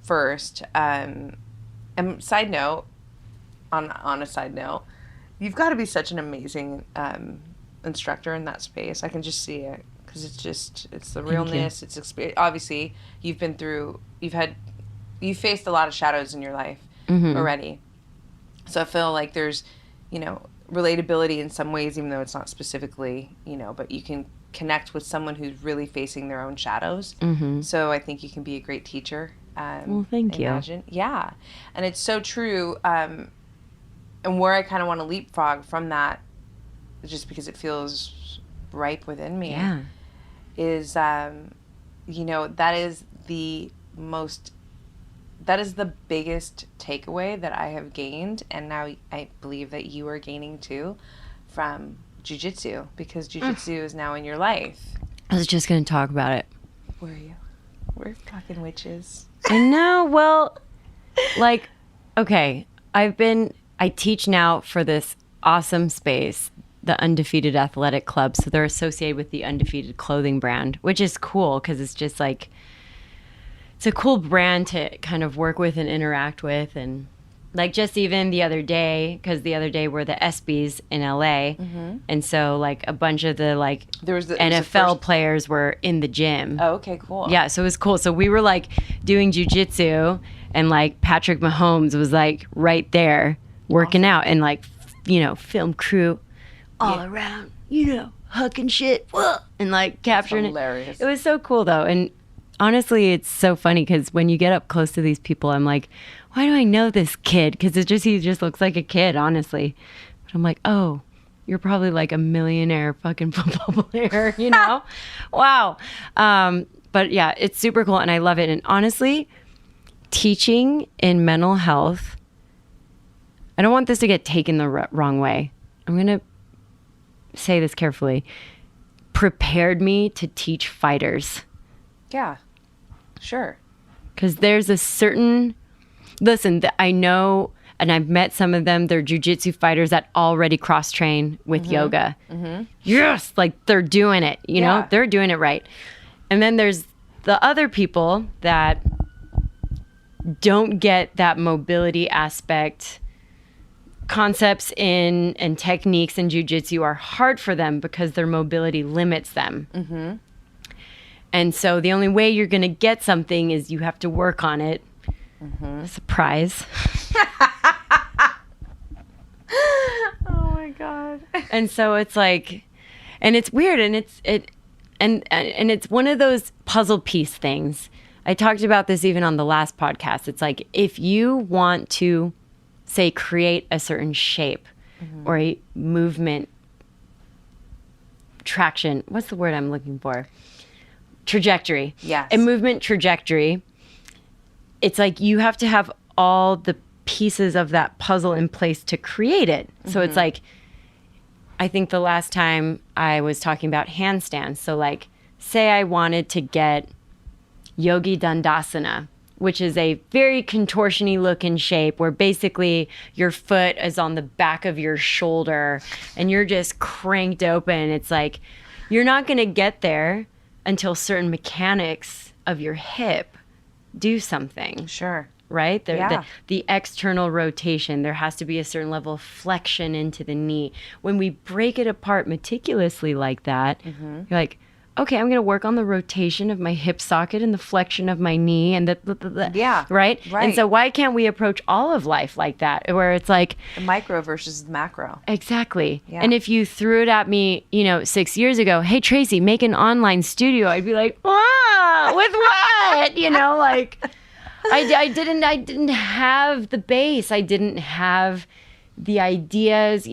first. And side note, on a side note, you've got to be such an amazing instructor in that space. I can just see it, because it's the realness. It's experience. Obviously, you've faced a lot of shadows in your life already. So I feel like there's, you know, relatability in some ways, even though it's not specifically, you know, but you can connect with someone who's really facing their own shadows. So I think you can be a great teacher. Well, thank you. Yeah. And it's so true. And where I kind of want to leapfrog from that, just because it feels ripe within me, is, you know, that is the biggest takeaway that I have gained, and now I believe that you are gaining too, from jiu-jitsu, because jiu-jitsu is now in your life. I was just going to talk about it. Were you? We're talking witches. I know. Well, like, okay, I teach now for this awesome space, the Undefeated Athletic Club. So they're associated with the Undefeated clothing brand, which is cool because it's just like, it's a cool brand to kind of work with and interact with. And like just even the other day, because the other day were the ESPYs in LA. And so like a bunch of the like NFL players were in the gym. Oh, okay, cool. Yeah, so it was cool. So we were like doing jujitsu, and like Patrick Mahomes was like right there working out, and like, you know, film crew all around, you know, hucking shit, and like capturing it. Hilarious. It was so cool though. And honestly, it's so funny because when you get up close to these people, I'm like, why do I know this kid? Because he just looks like a kid, honestly. But I'm like, oh, you're probably like a millionaire fucking football player, you know? Wow. But yeah, it's super cool and I love it. And honestly, teaching in mental health, I don't want this to get taken the wrong way. I'm going to say this carefully. Prepared me to teach fighters. Yeah, sure. Because there's a certain, listen, I know, and I've met some of them, they're jujitsu fighters that already cross-train with yoga. Yes, like they're doing it, you know? They're doing it right. And then there's the other people that don't get that mobility aspect. Concepts and techniques in jujitsu are hard for them because their mobility limits them. And so the only way you're going to get something is you have to work on it. Surprise. Oh my God. And so it's like, and it's weird, and it's one of those puzzle piece things. I talked about this even on the last podcast. It's like, if you want to, say, create a certain shape or a movement traction, what's the word I'm looking for? Trajectory. Yes. A movement trajectory. It's like you have to have all the pieces of that puzzle in place to create it. So it's like, I think the last time I was talking about handstands. So like, say I wanted to get Yogi Dandasana, which is a very contortion-y looking shape where basically your foot is on the back of your shoulder and you're just cranked open. It's like, you're not going to get there until certain mechanics of your hip do something. Sure. Right? Yeah. The external rotation, there has to be a certain level of flexion into the knee. When we break it apart meticulously like that, you're like, okay, I'm going to work on the rotation of my hip socket and the flexion of my knee and the Yeah. Right? Right. And so why can't we approach all of life like that, where it's like The micro versus the macro. exactly. Yeah. And if you threw it at me, 6 years ago, hey Tracy, make an online studio, I'd be like, with what? I didn't have the base. I didn't have the ideas.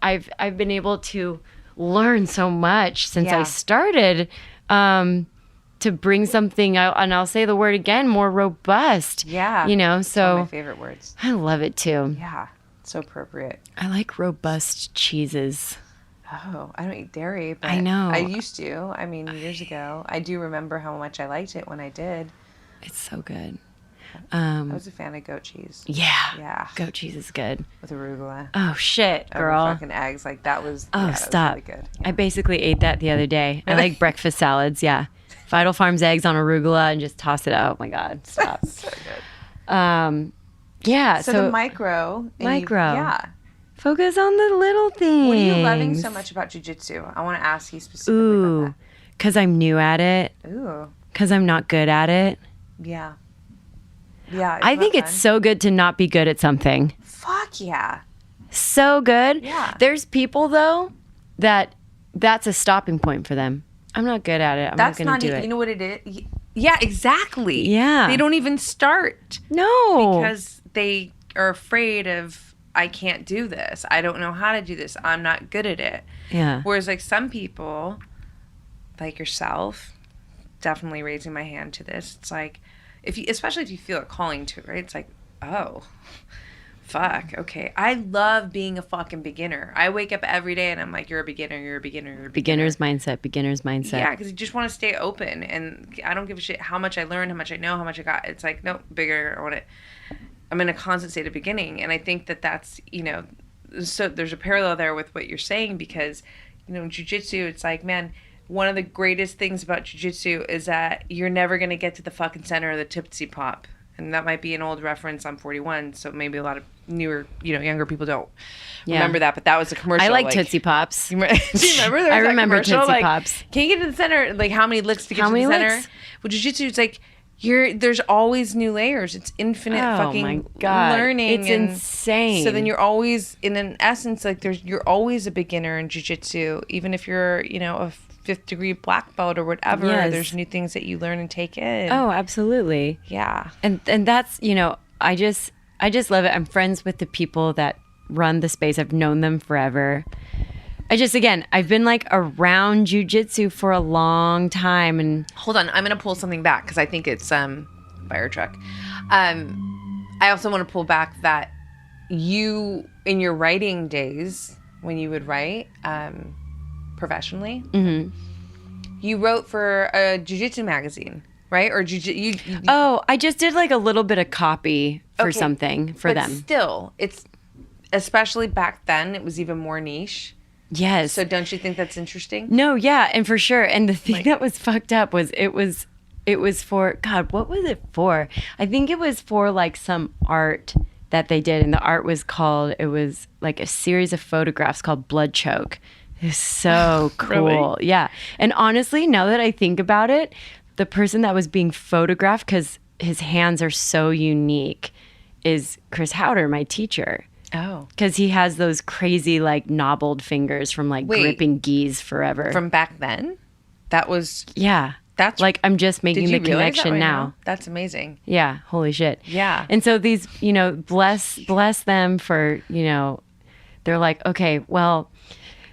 I've been able to learn so much since I started to bring something out, and I'll say the word again, more robust. Yeah. So One of my favorite words. I love it too. Yeah. So appropriate. I like robust cheeses. Oh, I don't eat dairy, but I know. I used to. I mean, years ago. I do remember how much I liked it when I did. It's so good. I was a fan of goat cheese. Yeah. Goat cheese is good. With arugula. Oh shit, Over girl. fucking eggs. Like that was. Oh, that stop. Was really good. I basically ate that the other day. I like breakfast salads. Yeah. Vital Farms eggs on arugula and just toss it out. Oh my God. Stop. So good. Yeah. So the micro. Yeah. Focus on the little things. What are you loving so much about jiu-jitsu? I want to ask you specifically about because I'm new at it. that. Ooh. Because I'm not good at it. Yeah. Yeah. I think it's so good to not be good at something. Fuck yeah. So good. Yeah. There's people, though, that's a stopping point for them. I'm not good at it. I'm not going to do it. You know what it is? Yeah, exactly. Yeah. They don't even start. No. Because they are afraid of, I can't do this. I don't know how to do this. I'm not good at it. Yeah. Whereas like some people, like yourself, definitely raising my hand to this. It's like, especially if you feel a calling to it, right? It's like, oh, fuck, okay. I love being a fucking beginner. I wake up every day and I'm like, you're a beginner, you're a beginner, you're a beginner. Beginner's mindset. Yeah, because you just want to stay open, and I don't give a shit how much I learned, how much I know, how much I got. It's like, no, bigger. I'm in a constant state of beginning, and I think that's, so there's a parallel there with what you're saying, because, jiu-jitsu, it's like, man, one of the greatest things about jiu-jitsu is that you're never going to get to the fucking center of the Tootsie Pop. And that might be an old reference. I'm 41, so maybe a lot of newer, younger people don't remember that. But that was a commercial. I like Tootsie Pops. Do you remember? I remember Tootsie Pops. Can you get to the center? Like, how many licks to get to the center? Licks? Well, jiu-jitsu, it's like there's always new layers. It's infinite fucking my God. learning. It's insane. So then you're always, in an essence, like you're always a beginner in jiu-jitsu, even if you're, a 5th degree black belt or whatever. Yes. There's new things that you learn and take in. Oh, absolutely. Yeah. And that's, I just love it. I'm friends with the people that run the space. I've known them forever. I've been like around jiu-jitsu for a long time. And hold on, I'm going to pull something back because I think it's fire truck. I also want to pull back that you, in your writing days, when you would write professionally, you wrote for a jiu-jitsu magazine, right? Or I just did like a little bit of copy for something for them. Still, it's, especially back then, it was even more niche. Yes. So don't you think that's interesting? No, yeah, and for sure. And the thing that was fucked up was it was for, God, what was it for? I think it was for like some art that they did, and the art was like a series of photographs called Blood Choke. It's so cool. Really? Yeah. And honestly, now that I think about it, the person that was being photographed, because his hands are so unique, is Chris Howder, my teacher. Oh. Because he has those crazy, like, knobbled fingers from, like, gripping gis forever. From back then? That was... Yeah. That's... Like, I'm just making the connection right now. That's amazing. Yeah. Holy shit. Yeah. And so these, bless them for, they're like, okay, well,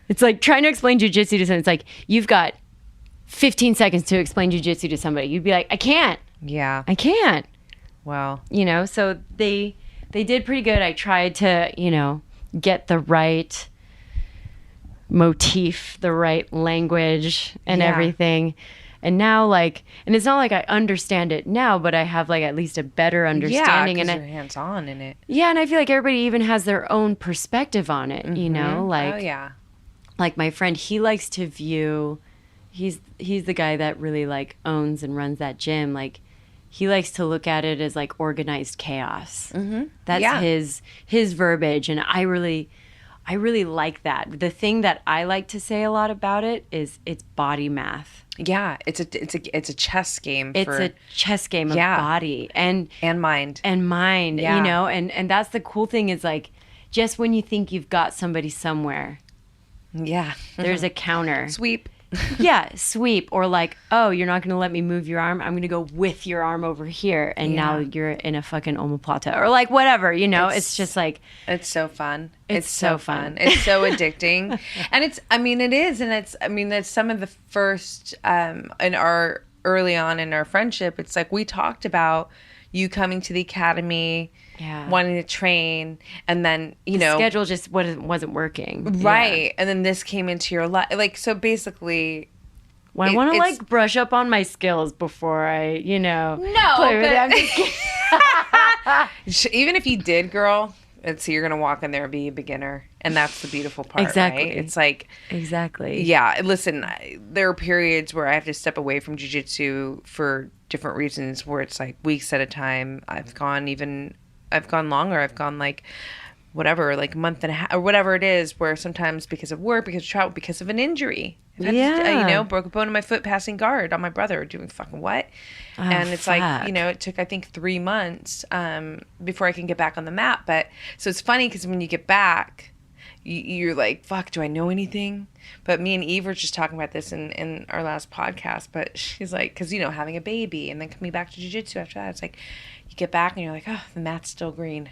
it's like trying to explain jiu-jitsu to someone. It's like, you've got 15 seconds to explain jiu-jitsu to somebody. You'd be like, I can't. Yeah. I can't. Wow. So they did pretty good. I tried to, get the right motif, the right language and everything. And now, and it's not like I understand it now, but I have, at least a better understanding. Yeah, because you're hands-on in it. Yeah, and I feel like everybody even has their own perspective on it, Oh, yeah. Like my friend, he likes to view... He's the guy that really, owns and runs that gym. he likes to look at it as like organized chaos. That's Yeah. his verbiage, and I really like that. The thing that I like to say a lot about it is it's body math. Yeah, it's a chess game. It's a chess game of body and mind. Yeah. You know, and that's the cool thing is like just when you think you've got somebody somewhere, there's a counter. Sweep. Yeah, sweep, or like, oh, you're not going to let me move your arm. I'm going to go with your arm over here, and now you're in a fucking omoplata, or like whatever, you know. It's just like it's so fun. It's so fun. It's so addicting, and it's some of the first early on in our friendship. It's like we talked about you coming to the academy. Yeah. Wanting to train, and then the schedule just wasn't working, right? And then this came into your life, like, so basically. Well, I want to like brush up on my skills before I, play with it. I'm just kidding. Even if you did, girl, you're gonna walk in there and be a beginner, and that's the beautiful part, exactly. Right? It's like exactly. Yeah, listen, there are periods where I have to step away from jiu-jitsu for different reasons, where it's like weeks at a time. I've gone longer. I've gone like whatever, like a month and a half or whatever it is, where sometimes because of work, because of travel, because of an injury. Broke a bone in my foot passing guard on my brother doing fucking what? And it's like, it took, I think, 3 months before I can get back on the mat. But so it's funny because when you get back, you're like, fuck, do I know anything? But me and Eve were just talking about this in our last podcast. But she's like, because, having a baby and then coming back to jiu-jitsu after that, it's like, you get back and you're like, oh, the mat's still green.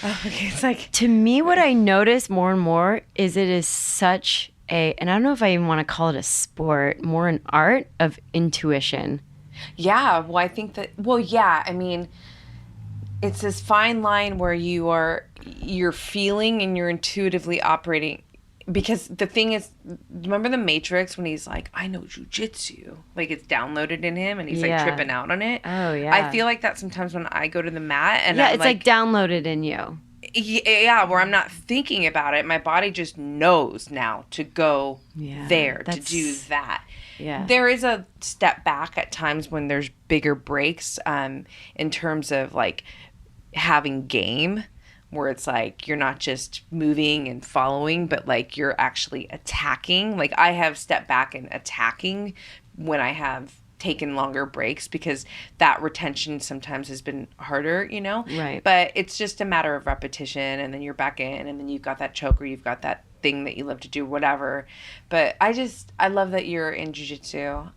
Oh, okay. It's like, to me, what I notice more and more is it is such and I don't know if I even want to call it a sport, more an art of intuition. Yeah. Well, I think that, I mean, it's this fine line where you're feeling and you're intuitively operating. Because the thing is, remember the Matrix when he's like, I know jujitsu? Like it's downloaded in him and he's like tripping out on it. Oh, yeah. I feel like that sometimes when I go to the mat and it's like downloaded in you. Yeah, where I'm not thinking about it. My body just knows now to go there, to do that. Yeah. There is a step back at times when there's bigger breaks in terms of like having game, where it's like you're not just moving and following, but like you're actually attacking. Like I have stepped back and attacking when I have taken longer breaks because that retention sometimes has been harder, Right. But it's just a matter of repetition, and then you're back in, and then you've got that choker, you've got that thing that you love to do, whatever. But I love that you're in jiu-jitsu.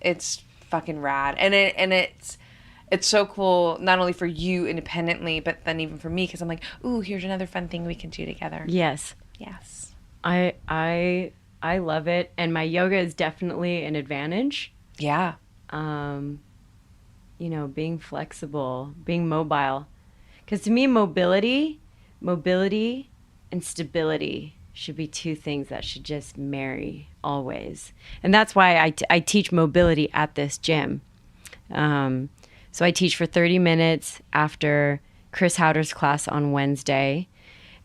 It's fucking rad. And it's so cool, not only for you independently, but then even for me, because I'm like, ooh, here's another fun thing we can do together. Yes. I love it, and my yoga is definitely an advantage. Yeah. Being flexible, being mobile, because to me, mobility, and stability should be two things that should just marry always, and that's why I teach mobility at this gym. So I teach for 30 minutes after Chris Howder's class on Wednesday.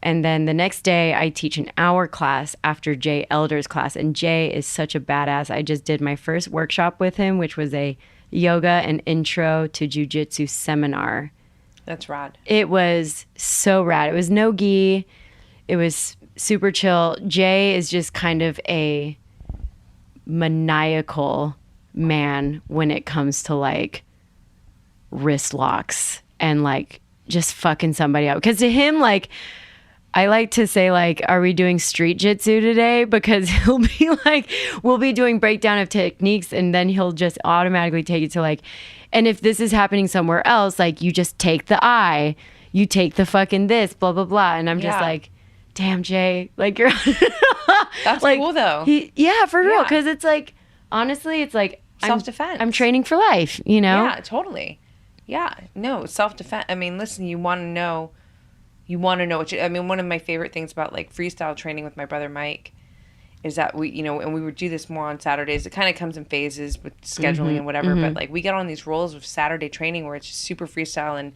And then the next day I teach an hour class after Jay Elder's class. And Jay is such a badass. I just did my first workshop with him, which was a yoga and intro to jiu-jitsu seminar. That's rad. It was so rad. It was no gi. It was super chill. Jay is just kind of a maniacal man when it comes to like wrist locks and like just fucking somebody up. Because to him, like, I like to say, like, are we doing street jitsu today? Because he'll be like, we'll be doing breakdown of techniques, and then he'll just automatically take it to like, and if this is happening somewhere else, like, you just take the eye, you take the fucking this, blah, blah, blah. And I'm just like, damn, Jay, like, you're that's like, cool though. For real. Because it's like, honestly, it's like self-defense. I'm training for life, Yeah, totally. Yeah, no, self-defense. I mean, listen, you want to know one of my favorite things about like freestyle training with my brother Mike is that we, and we would do this more on Saturdays. It kind of comes in phases with scheduling and whatever, but like we get on these rolls of Saturday training where it's just super freestyle, and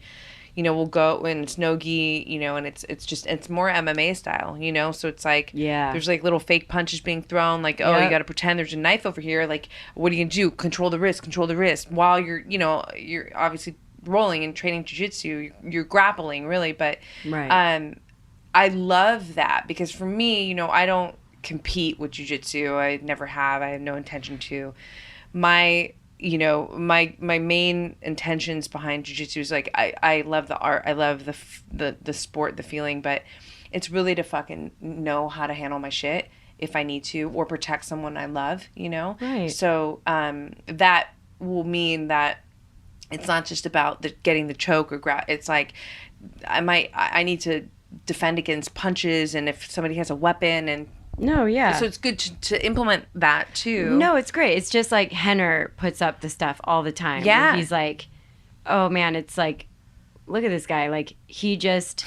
we'll go and it's no gi, and it's more MMA style, so it's like, there's like little fake punches being thrown, like, oh, you got to pretend there's a knife over here. Like, what are you gonna do? Control the wrist while you're obviously rolling and training jiu-jitsu. You're grappling really, but I love that because for me, I don't compete with jiu-jitsu. I never have. I have no intention to. My main intentions behind jiu-jitsu is like I love the art. I love the sport, the feeling, but it's really to fucking know how to handle my shit if I need to, or protect someone I love, Right. So that will mean that it's not just about getting the choke or grab. It's like I need to defend against punches, and if somebody has a weapon, and so it's good to implement that too. No, it's great. It's just like Henner puts up the stuff all the time. Yeah, he's like, oh man, it's like, look at this guy. Like he just,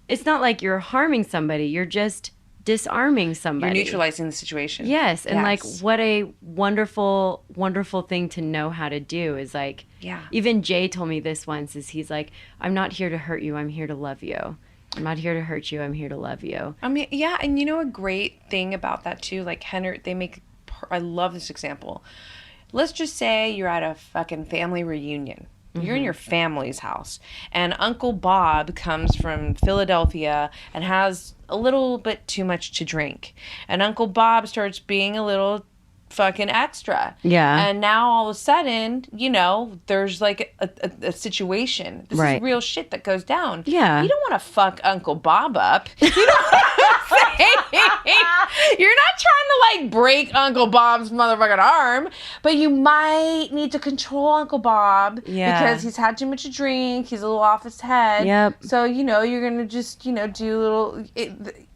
it's not like you're harming somebody. You're just disarming somebody. You're neutralizing the situation. Yes, and like what a wonderful, wonderful thing to know how to do is like. Yeah. Even Jay told me this once. He's like, I'm not here to hurt you. I'm here to love you. I'm not here to hurt you. I'm here to love you. I mean, yeah, and a great thing about that too, like Henner, I love this example. Let's just say you're at a fucking family reunion. You're in your family's house, and Uncle Bob comes from Philadelphia and has a little bit too much to drink. And Uncle Bob starts being a little fucking extra. Yeah. And now all of a sudden, there's like a situation. This is real shit that goes down. Yeah. You don't want to fuck Uncle Bob up. You know what I'm saying? You're not trying to like break Uncle Bob's motherfucking arm, but you might need to control Uncle Bob because he's had too much to drink. He's a little off his head. Yep. So, you're going to just, do a little...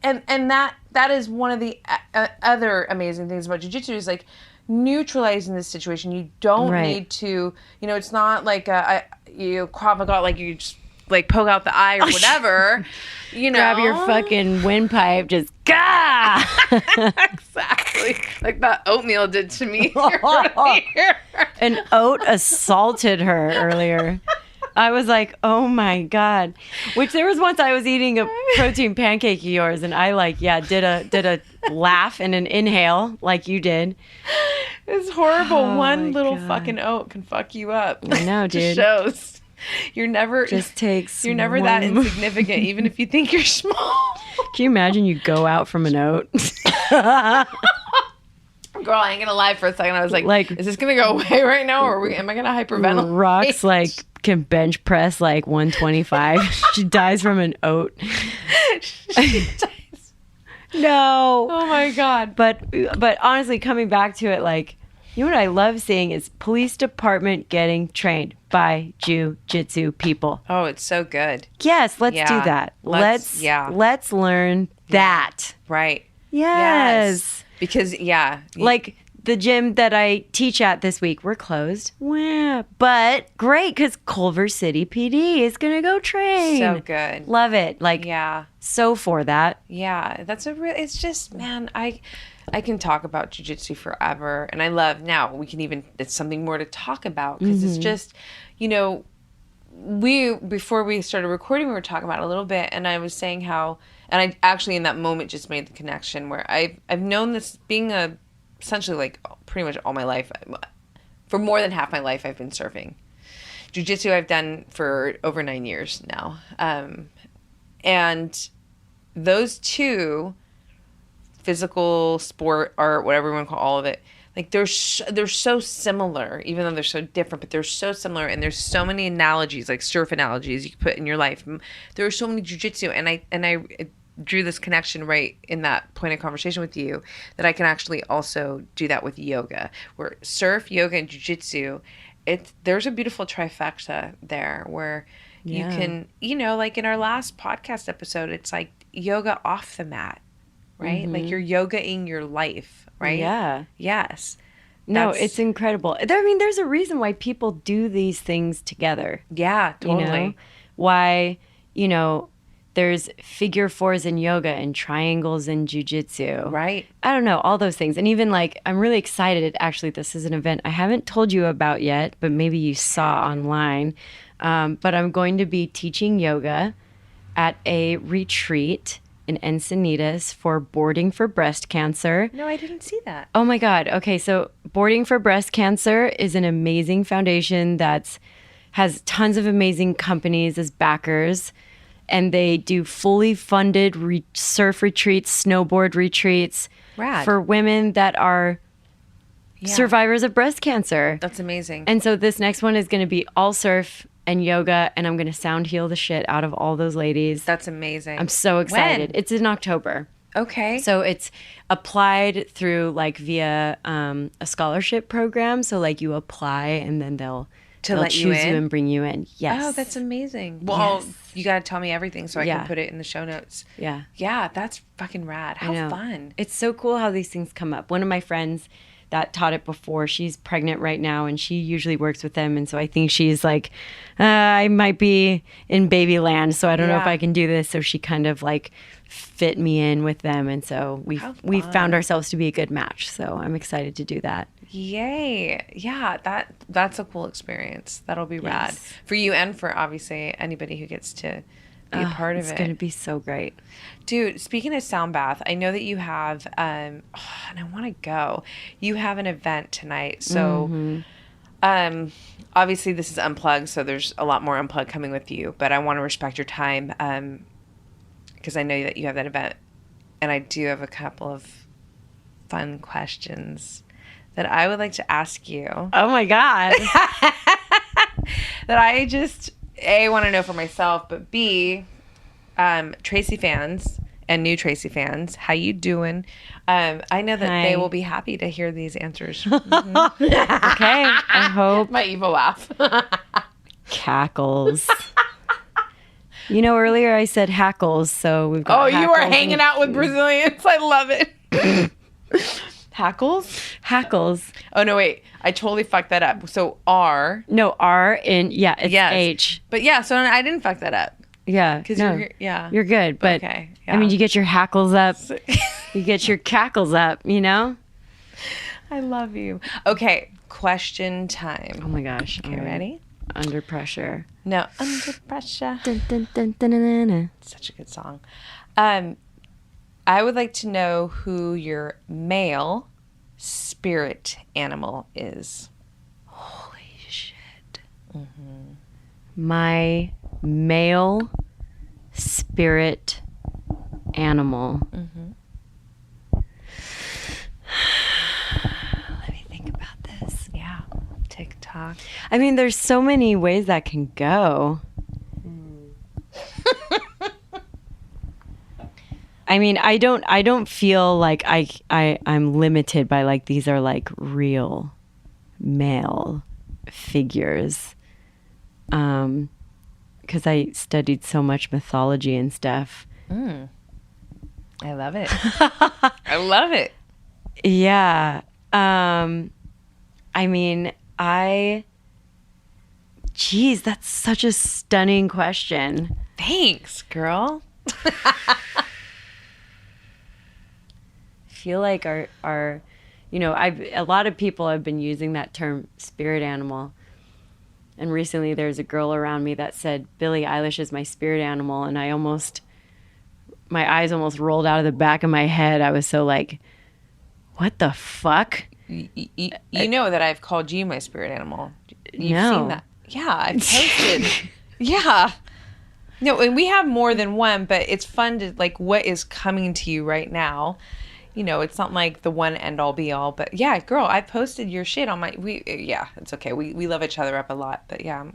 And that is one of the other amazing things about jiu-jitsu is like neutralizing this situation. You don't need to, it's not like Krav Maga, like you just like poke out the eye or whatever, Grab your fucking windpipe, just gah! Exactly. Like that oatmeal did to me. An oat assaulted her earlier. I was like, oh my God. Which there was once I was eating a protein pancake of yours and I did a laugh and an inhale like you did. It's horrible. One little fucking oat can fuck you up. I know, dude. It shows. You're never that insignificant, even if you think you're small. Can you imagine you go out from an oat? Girl, I ain't gonna lie for a second. I was like, is this gonna go away right now, or am I gonna hyperventilate? Rox can bench press 125. She dies from an oat. She dies. No. Oh my God. But honestly, coming back to it, what I love seeing is police department getting trained by jiu-jitsu people. Oh, it's so good. Yes, let's do that. Let's learn that. Right. Yes. Because, the gym that I teach at this week, we're closed. Wow. But great, because Culver City PD is going to go train. So good. Love it. So for that. Yeah. It's just, man, I can talk about jiu-jitsu forever. And I love now it's something more to talk about because it's just, before we started recording, we were talking about it a little bit and I was saying how, and I actually in that moment just made the connection where I've known this being essentially pretty much all my life. For more than half my life, I've been surfing. Jiu-jitsu I've done for over 9 years now. And those two, physical, sport, art, whatever you want to call all of it, they're so similar, even though they're so different, but they're so similar. And there's so many analogies, like surf analogies you can put in your life. There are so many jiu-jitsu. And I drew this connection right in that point of conversation with you that I can actually also do that with yoga, where surf, yoga, and jiu-jitsu, there's a beautiful trifecta there where you can, in our last podcast episode, it's like yoga off the mat, right? Like you're yogaing your life, right? Yeah. Yes. No, it's incredible. There's a reason why people do these things together. Yeah, totally. Why, there's figure fours in yoga and triangles in jiu-jitsu. Right. I don't know, all those things. And even I'm really excited. Actually, this is an event I haven't told you about yet, but maybe you saw online. But I'm going to be teaching yoga at a retreat in Encinitas for Boarding for Breast Cancer. No, I didn't see that. Oh my God. Okay, so Boarding for Breast Cancer is an amazing foundation that has tons of amazing companies as backers, and they do fully funded surf retreats, snowboard retreats for women that are survivors of breast cancer. That's amazing. And so this next one is going to be all surf and yoga, and I'm going to sound heal the shit out of all those ladies. That's amazing. I'm so excited. When? It's in October. Okay. So it's applied through like via a scholarship program. So like you apply and then they'll let you choose in? you and bring you in. Yes. Oh, that's amazing. Well, Yes. you got to tell me everything so I can put it in the show notes. Yeah. Yeah, that's fucking rad. I know. How fun. It's so cool how these things come up. One of my friends that taught it before, she's pregnant right now and she usually works with them. And so I think she's like, I might be in baby land, so I don't know if I can do this. So she kind of like fit me in with them. And so we found ourselves to be a good match. So I'm excited to do that. Yay. Yeah, that's a cool experience. That'll be rad for you and for obviously anybody who gets to be a part of it. It's going to be so great. Dude, speaking of sound bath, I know that you have, and I want to go. You have an event tonight. So, obviously this is Unplugged, so there's a lot more Unplugged coming with you, but I want to respect your time because I know that you have that event. And I do have a couple of fun questions that I would like to ask you. Oh my God. That I just, A, want to know for myself, but B, Tracy fans and new Tracy fans, how you doing? I know that they will be happy to hear these answers. Mm-hmm. Okay, I hope. My evil laugh. Cackles. You know, earlier I said hackles, so we've got you are hanging out with Brazilians. I love it. Hackles? Hackles. Oh, no, wait. I totally fucked that up. So R. No, R in, it's H. But yeah, so I didn't fuck that up. Yeah. Because you're good. But, okay, I mean, you get your hackles up. You get your cackles up, you know? I love you. Okay, question time. Oh my gosh. Okay, ready? Under pressure. No, under pressure. Dun, dun, dun, dun, dun, dun. Such a good song. I would like to know who your male spirit animal is. Holy shit. Mm-hmm. My male spirit animal. Mm-hmm. Let me think about this. Yeah. TikTok. I mean, there's so many ways that can go. I mean, I don't feel like I'm limited by like these are like real male figures. Because I studied so much mythology and stuff. I love it. I love it. Yeah. I mean, geez, that's such a stunning question. Thanks, girl. I feel like our you know, a lot of people have been using that term spirit animal. And recently there's a girl around me that said Billie Eilish is my spirit animal, and my eyes almost rolled out of the back of my head. I was so like, what the fuck? You know that I've called you my spirit animal. You've No. seen that. Yeah, I've posted. Yeah. No, and we have more than one, but it's fun to like what is coming to you right now. You know, it's not like the one end all be all, but yeah, girl, I posted your shit on my, it's okay. We love each other up a lot, but yeah.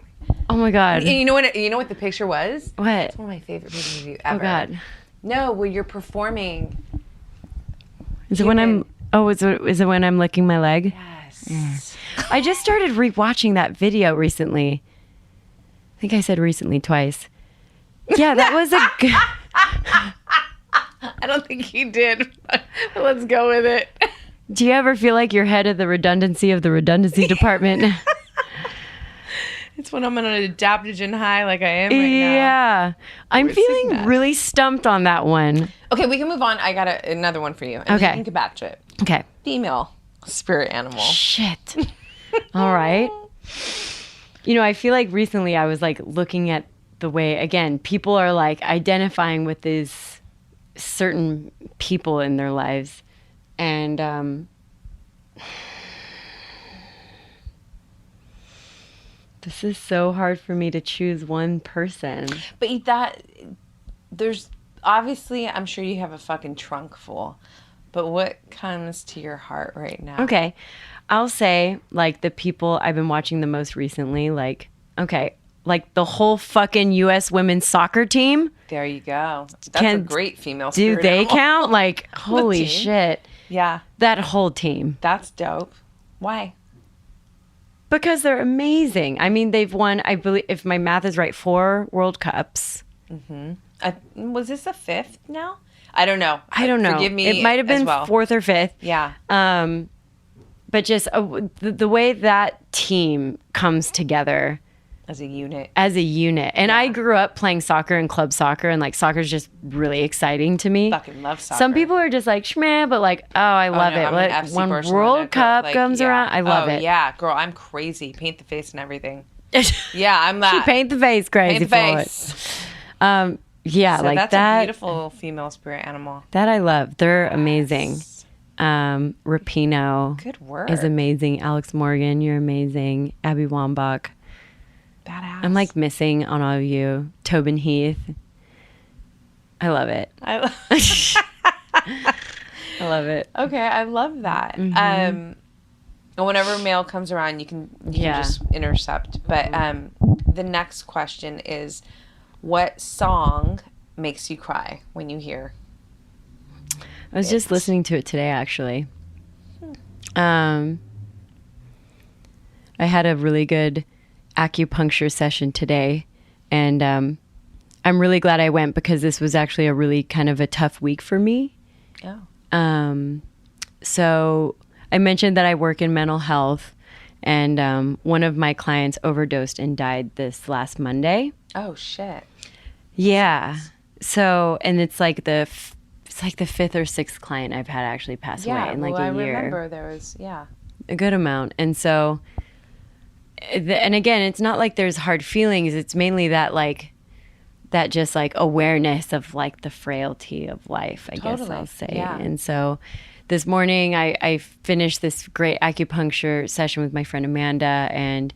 Oh my God. And you know what the picture was? What? It's one of my favorite pictures of you ever. Oh God. No, where you're performing. Is it when I'm licking my leg? Yes. I just started rewatching that video recently. I think I said recently twice. Yeah, that was a good. I don't think he did. But let's go with it. Do you ever feel like you're head of the redundancy department? It's when I'm on an adaptogen high like I am right now. Yeah. I'm feeling really stumped on that one. Okay, we can move on. I got another one for you. And Okay. You can get back to it. Okay. Female spirit animal. Shit. All right. You know, I feel like recently I was like looking at the way, again, people are like identifying with these certain people in their lives. And this is so hard for me to choose one person. But there's obviously, I'm sure you have a fucking trunk full. But what comes to your heart right now? Okay. I'll say, like, the people I've been watching the most recently, like, okay, like the whole fucking U.S. women's soccer team. There you go. That's a great female Do spirit they animal. count? Like, holy shit. Yeah. That whole team. That's dope. Why? Because they're amazing. I mean, they've won, I believe, if my math is right, 4 World Cups. Was this the 5th now? I don't know. Forgive me. It might have been 4th or 5th. Yeah. But just the way that team comes together as a unit. And I grew up playing soccer and club soccer, and like soccer's just really exciting to me. Fucking love soccer. Some people are just like schmeh, but like, oh, I love it. I'm When FC World Cup comes around, I love it. Yeah, girl, I'm crazy. Paint the face and everything. Yeah, I'm that. She paint the face crazy Paint the face. For it. Yeah, so like that's that. A beautiful female spirit animal. That I love. They're amazing. Rapinoe. Good work. Is amazing. Alex Morgan, you're amazing. Abby Wambach. Badass. I'm like missing on all of you. Tobin Heath. I love it. I love it. Okay, I love that. Mm-hmm. Whenever mail comes around, you can just intercept. But the next question is, what song makes you cry when you hear? I was just listening to it today, actually. I had a really good acupuncture session today, and I'm really glad I went because this was actually a really kind of a tough week for me. Oh. So I mentioned that I work in mental health, and one of my clients overdosed and died this last Monday. Oh shit. Yeah. So, and it's like the 5th or 6th client I've had actually pass away in like a year. I remember there was a good amount. And so, and again, it's not like there's hard feelings. It's mainly that like, that just like awareness of like the frailty of life, I guess I'll say. Yeah. And so this morning I finished this great acupuncture session with my friend Amanda, and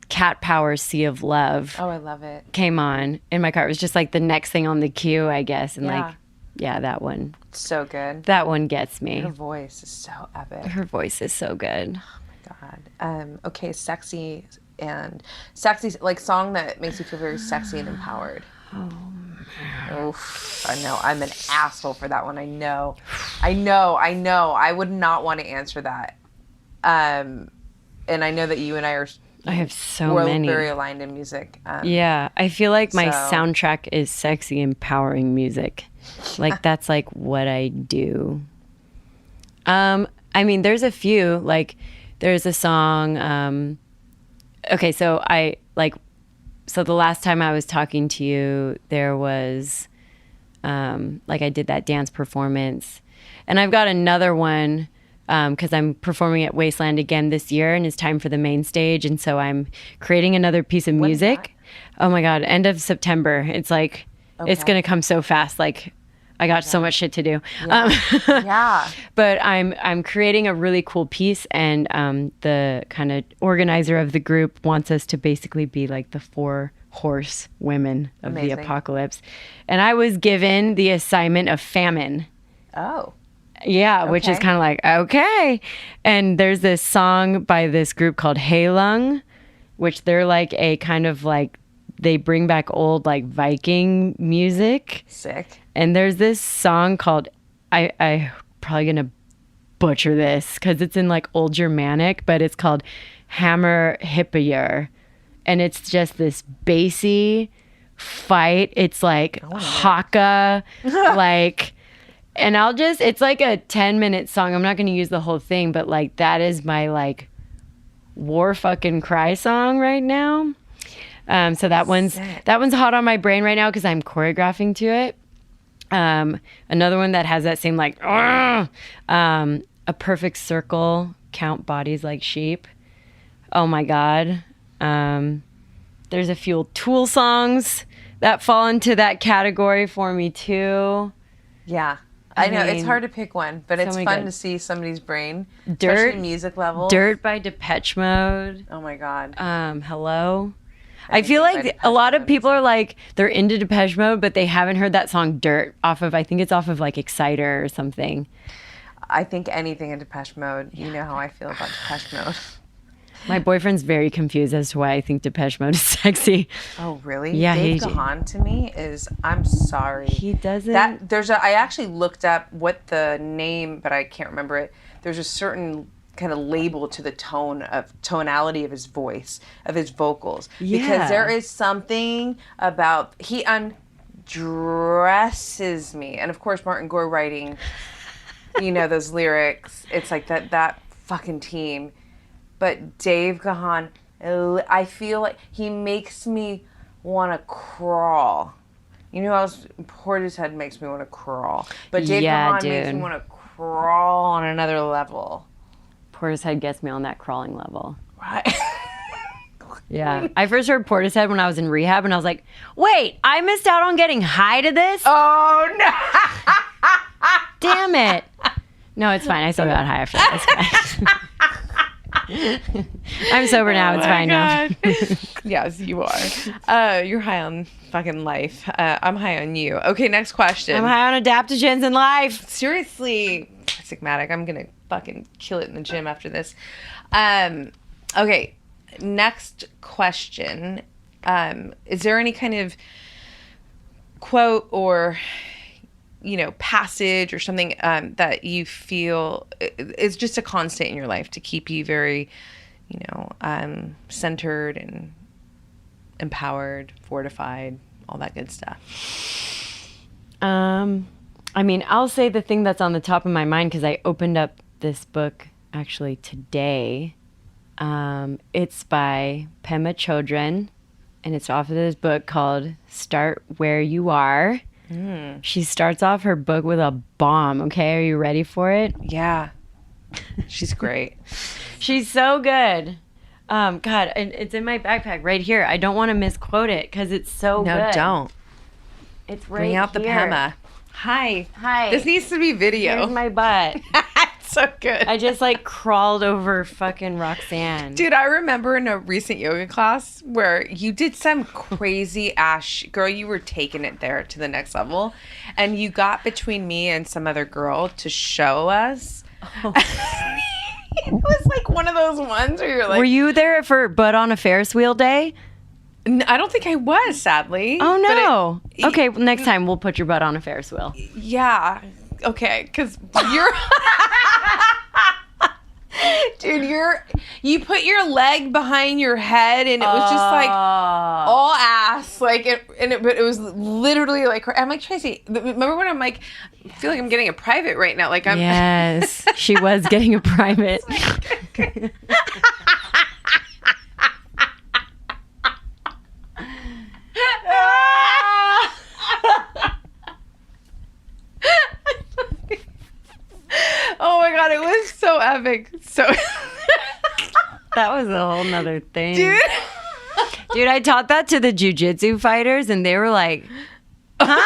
Cat Power's Sea of Love. Oh, I love it. Came on in my car. It was just like the next thing on the queue, I guess. And that one. So good. That one gets me. Her voice is so epic. Her voice is so good. Oh my God. Okay, sexy, like song that makes you feel very sexy and empowered. Oof, I know. I'm an asshole for that one. I know. I would not want to answer that. And I know that you and I have so many. Very aligned in music. Yeah, I feel like my soundtrack is sexy, empowering music. Like that's like what I do. I mean, there's a few. Like, there's a song. Okay, so so the last time I was talking to you, there was like I did that dance performance, and I've got another one. Because I'm performing at Wasteland again this year, and it's time for the main stage, and so I'm creating another piece of music. Oh my God, end of September. It's like it's gonna come so fast. Like I got so much shit to do. Yeah. But I'm creating a really cool piece, and the kind of organizer of the group wants us to basically be like the 4 horse women of the apocalypse, and I was given the assignment of famine. Oh. Yeah, which is kind of like, okay. And there's this song by this group called Heilung, which they're like a kind of like, they bring back old like Viking music. Sick. And there's this song called, I probably going to butcher this because it's in like old Germanic, but it's called Hammer Hippier. And it's just this bassy fight. It's like Haka, like... And it's like a 10-minute song. I'm not going to use the whole thing, but like that is my like war fucking cry song right now. So that one's hot on my brain right now because I'm choreographing to it. Another one that has that same like A Perfect Circle, Count Bodies Like Sheep. Oh my God. There's a few Tool songs that fall into that category for me too. Yeah. I know, it's mean, hard to pick one, but it's many fun good. to see somebody's brain. Dirt. Especially music level. Dirt by Depeche Mode. Oh my God. Hello. I feel like a lot of people are like, they're into Depeche Mode, but they haven't heard that song Dirt I think it's off of like Exciter or something. I think anything in Depeche Mode. You know how I feel about Depeche Mode. My boyfriend's very confused as to why I think Depeche Mode is sexy. Oh, really? Yeah, Dave Gahan to me is, I'm sorry. He doesn't. I actually looked up what the name, but I can't remember it. There's a certain kind of label to the tonality of his voice, of his vocals. Yeah. Because there is something about, he undresses me. And of course, Martin Gore writing, those lyrics. It's like that fucking team. But Dave Gahan, I feel like he makes me want to crawl. Portishead makes me want to crawl. But Dave Gahan makes me want to crawl on another level. Portishead gets me on that crawling level. Right. Yeah. I first heard Portishead when I was in rehab, and I was like, wait, I missed out on getting high to this? Oh, no. Damn it. No, it's fine. I still got high after that. It's fine. I'm sober now. It's fine now. Yes, you are. You're high on fucking life. I'm high on you. Okay, next question. I'm high on adaptogens in life. Seriously. Sigmatic. I'm going to fucking kill it in the gym after this. Okay, next question. Is there any kind of quote or passage or something that you feel is just a constant in your life to keep you very, centered and empowered, fortified, all that good stuff? I'll say the thing that's on the top of my mind because I opened up this book actually today. It's by Pema Chodron, and it's off of this book called Start Where You Are. She starts off her book with a bomb. Okay, are you ready for it? Yeah. She's great. She's so good. God, and it's in my backpack right here. I don't want to misquote it because it's so good. No, don't. It's right Bring out here. the Pema. Hi. This needs to be video. Here's my butt. So good. I just crawled over fucking Roxanne. Dude, I remember in a recent yoga class where you did some crazy ass girl, you were taking it there to the next level, and you got between me and some other girl to show us. Oh. It was like one of those ones where you're like, were you there for Butt on a Ferris wheel day? I don't think I was, sadly. Oh no. Okay, well, next time we'll put your butt on a Ferris wheel. Yeah. Okay, because you're dude, you put your leg behind your head, and it was just like all ass, but it was literally like, I'm like, Tracy, remember when I'm like, I feel like I'm getting a private right now, like I'm. Yes, she was getting a private. Oh my God, it was so epic. So that was a whole nother thing. Dude, I taught that to the jiujitsu fighters, and they were like, huh?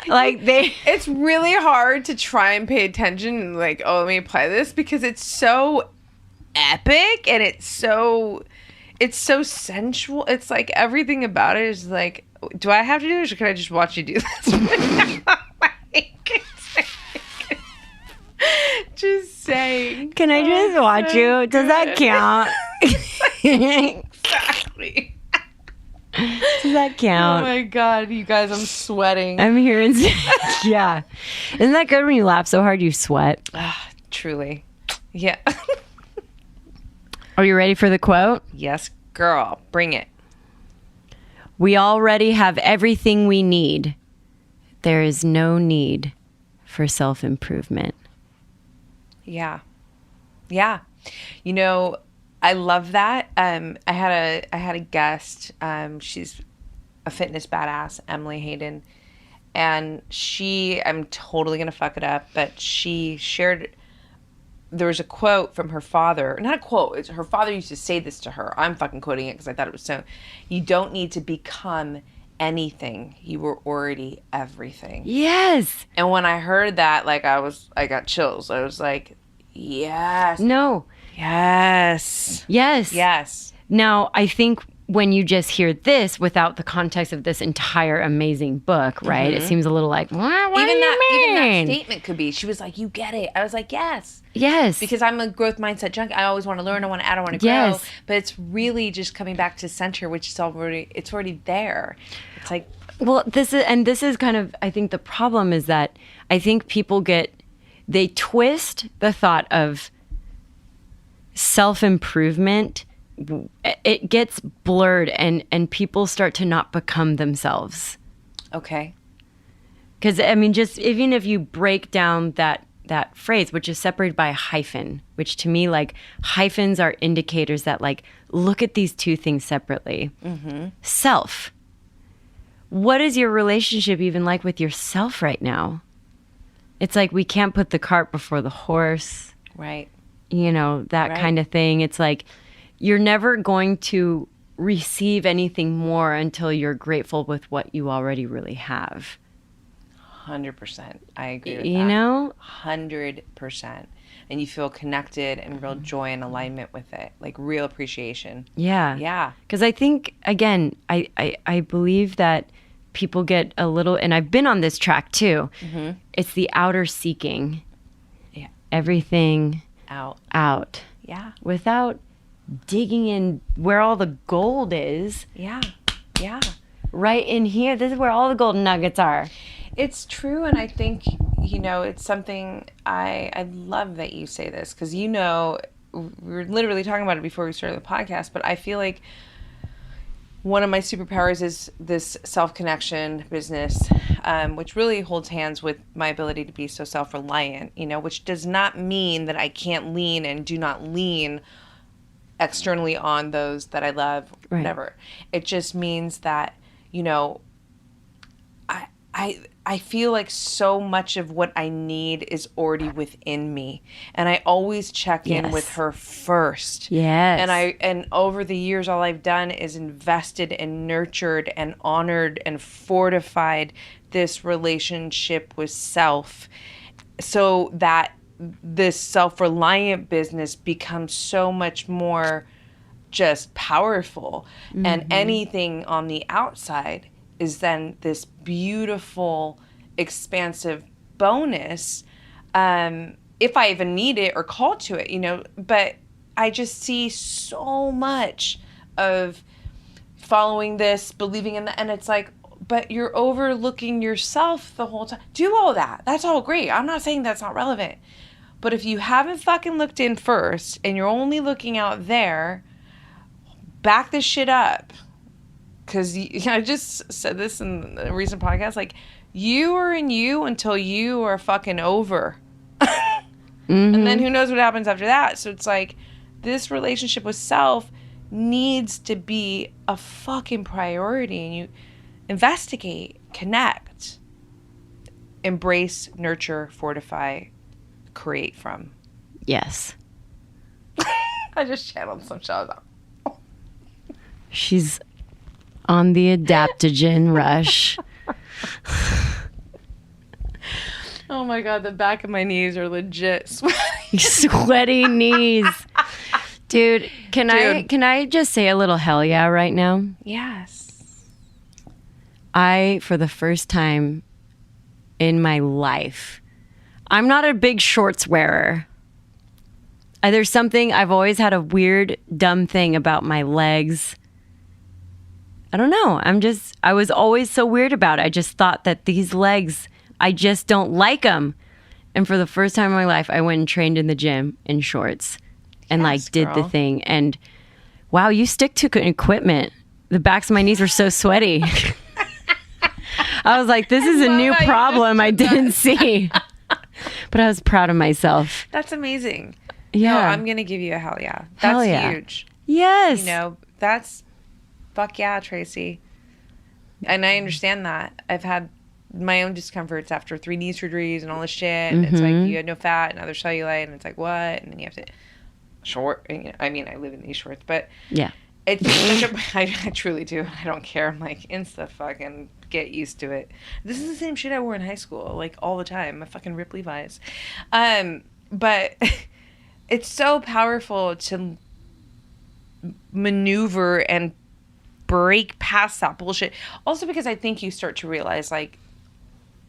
It's really hard to try and pay attention and let me apply this because it's so epic and it's so sensual. It's like everything about it is like, do I have to do this or can I just watch you do this? Just saying. Can I just watch you? Does that count? Exactly. Does that count? Oh my God, you guys, I'm sweating. I'm hearing. Yeah. Isn't that good when you laugh so hard you sweat? Truly. Yeah. Are you ready for the quote? Yes, girl. Bring it. We already have everything we need. There is no need for self-improvement. Yeah. Yeah. I love that. I had a guest. She's a fitness badass, Emily Hayden. And I'm totally going to fuck it up, but she shared there was a quote from her father, not a quote, her father used to say this to her. I'm fucking quoting it because I thought it was so, you don't need to become anything. You were already everything. Yes. And when I heard that, like I got chills. I was like, yes. No. Yes. Yes. Yes. Now, I think when you just hear this without the context of this entire amazing book, right? It seems a little like, what Even do that you mean? statement could be, she was like, you get it. I was like, yes. Yes. Because I'm a growth mindset junkie. I always want to learn. I want to add. I want to grow. Yes. But it's really just coming back to center, which is already there. It's like, well, this is kind of, I think the problem is that I think people they twist the thought of self-improvement. It gets blurred and people start to not become themselves. okay. Because, I mean, just even if you break down that phrase, which is separated by a hyphen, which to me, like, hyphens are indicators that, like, look at these two things separately. Self. What is your relationship even like with yourself right now? It's like we can't put the cart before the horse. Right. You know, that kind of thing. It's like you're never going to receive anything more until you're grateful with what you already really have. 100%. I agree with that. You know? 100%. And you feel connected and real joy and alignment with it. Like real appreciation. Yeah. Yeah. Because I think, again, I believe that people get a little, and I've been on this track too. It's the outer seeking. Yeah. Everything out. Yeah. Without digging in where all the gold is. Yeah. Yeah. Right in here. This is where all the golden nuggets are. It's true, and I think, it's something I love that you say this, because, we were literally talking about it before we started the podcast, but I feel like one of my superpowers is this self-connection business, which really holds hands with my ability to be so self-reliant, which does not mean that I can't lean and do not lean externally on those that I love, right. Whatever. It just means that, I feel like so much of what I need is already within me. And I always check in with her first. Yes. And over the years, all I've done is invested and nurtured and honored and fortified this relationship with self so that this self-reliant business becomes so much more just powerful. And anything on the outside is then this beautiful, expansive bonus, if I even need it or call to it, but I just see so much of following this, believing in that, and it's like, but you're overlooking yourself the whole time. Do all that. That's all great. I'm not saying that's not relevant. But if you haven't fucking looked in first and you're only looking out there, back this shit up. Because I just said this in a recent podcast, like, you are in you until you are fucking over. And then who knows what happens after that. So it's like, this relationship with self needs to be a fucking priority. And you investigate, connect, embrace, nurture, fortify, create from. Yes. I just channeled some shows out. She's on the adaptogen rush. Oh my God, the back of my knees are legit sweaty. Sweaty knees. Dude, can I just say a little hell yeah right now? Yes. I, for the first time in my life, I'm not a big shorts wearer. There's something, I've always had a weird, dumb thing about my legs. I don't know. I was always so weird about it. I just thought that these legs, I just don't like them. And for the first time in my life, I went and trained in the gym in shorts and did the thing. And wow, you stick to equipment. The backs of my knees were so sweaty. I was like, this is a new problem I didn't see. But I was proud of myself. That's amazing. Yeah. No, I'm going to give you a hell yeah. That's hell yeah. huge. Yes. That's fuck yeah, Tracy. And I understand that. I've had my own discomforts after 3 knee surgeries and all this shit. And it's like, you had no fat and other cellulite. And it's like, what? And then you have to I mean, I live in these shorts, but yeah, it's such a, I truly do. I don't care. I'm like, insta fucking get used to it. This is the same shit I wore in high school, like all the time. I fucking rip Levi's. But it's so powerful to maneuver and break past that bullshit. Also because I think you start to realize, like,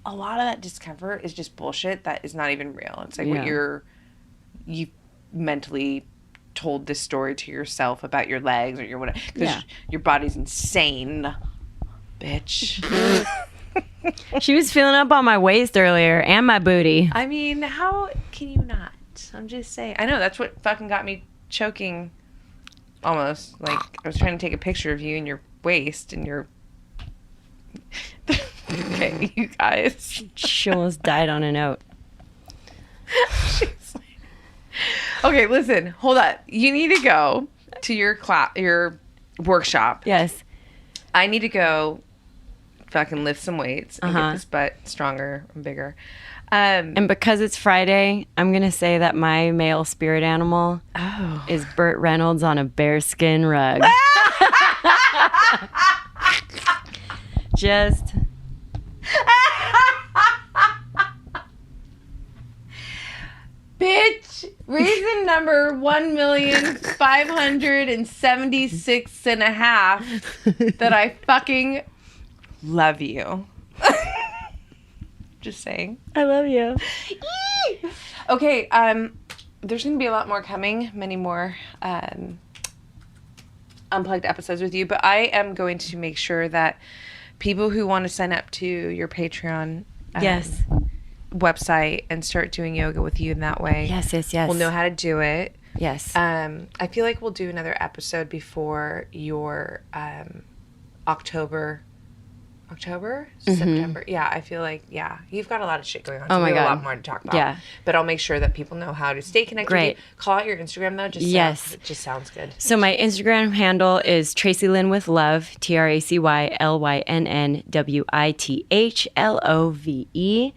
a lot of that discomfort is just bullshit that is not even real. It's like what you mentally told this story to yourself about your legs or your whatever, because your body's insane, bitch. She was feeling up on my waist earlier and my booty. I mean, how can you not? I'm just saying. I know, that's what fucking got me choking almost. Like, I was trying to take a picture of you and your waist and your... Okay, you guys. She almost died on a note. She's like... Okay, listen, hold on. You need to go to your your workshop. Yes. I need to go fucking lift some weights and get this butt stronger and bigger. And because it's Friday, I'm going to say that my male spirit animal is Burt Reynolds on a bearskin rug. Just... Bitch, reason number 1,576.5 that I fucking love you. Just saying. I love you. Okay, there's going to be a lot more coming, many more Unplugged episodes with you, but I am going to make sure that people who want to sign up to your Patreon website and start doing yoga with you in that way. Yes. We'll know how to do it. Yes. I feel like we'll do another episode before your September? Yeah, I feel like, you've got a lot of shit going on. So oh my God. A lot more to talk about. Yeah. But I'll make sure that people know how to stay connected with you. Call out your Instagram, though. It just sounds good. So my Instagram handle is Tracy Lynn with Love, TracyLynnWithLove.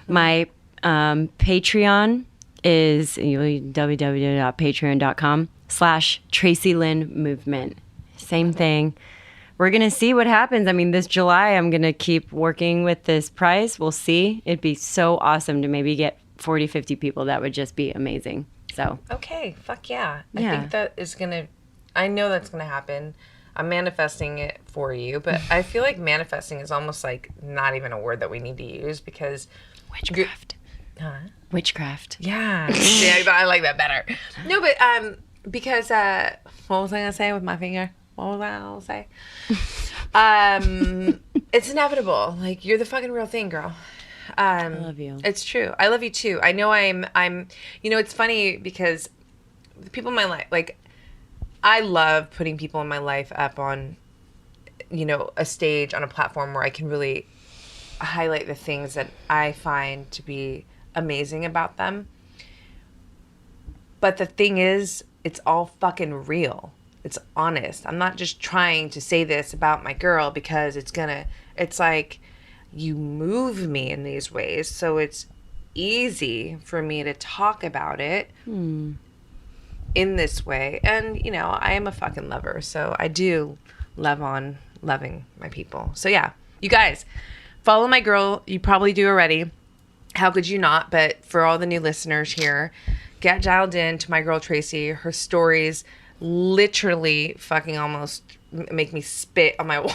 My Patreon is www.patreon.com/Tracy Lynn Movement. Same thing. We're going to see what happens. I mean, this July, I'm going to keep working with this prize. We'll see. It'd be so awesome to maybe get 40, 50 people. That would just be amazing. So. Okay. Fuck yeah. I think that is going to, I know that's going to happen. I'm manifesting it for you, but I feel like manifesting is almost like not even a word that we need to use because. Witchcraft. Witchcraft. Yeah. I like that better. No, but because, what was I going to say with my finger? What was I going to say? It's inevitable. Like, you're the fucking real thing, girl. I love you. It's true. I love you too. I know I'm, you know, it's funny because the people in my life, like, I love putting people in my life up on, you know, a stage, on a platform where I can really highlight the things that I find to be amazing about them. But the thing is, it's all fucking real. It's honest. I'm not just trying to say this about my girl because it's like you move me in these ways. So it's easy for me to talk about it in this way. And, you know, I am a fucking lover. So I do love on loving my people. So yeah, you guys follow my girl. You probably do already. How could you not? But for all the new listeners here, get dialed in to my girl Tracy. Her stories literally fucking almost make me spit on my wall.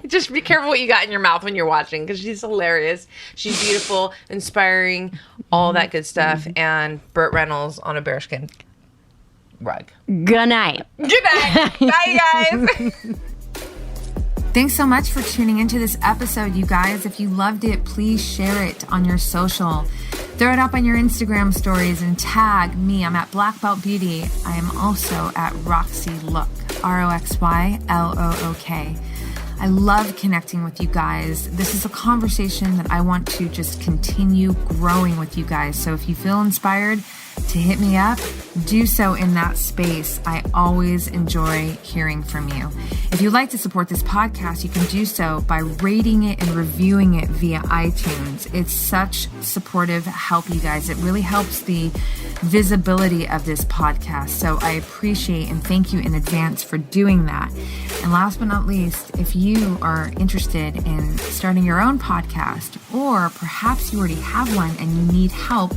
Just be careful what you got in your mouth when you're watching because she's hilarious. She's beautiful, inspiring, all that good stuff. And Burt Reynolds on a bearskin rug. Good night. Good night. Bye, guys. Thanks so much for tuning into this episode, you guys. If you loved it, please share it on your social. Throw it up on your Instagram stories and tag me. I'm at Black Belt Beauty. I am also at Roxy Look, RoxyLook. I love connecting with you guys. This is a conversation that I want to just continue growing with you guys. So if you feel inspired, to hit me up, do so in that space. I always enjoy hearing from you. If you'd like to support this podcast, you can do so by rating it and reviewing it via iTunes. It's such supportive help, you guys. It really helps the visibility of this podcast. So I appreciate and thank you in advance for doing that. And last but not least, if you are interested in starting your own podcast, or perhaps you already have one and you need help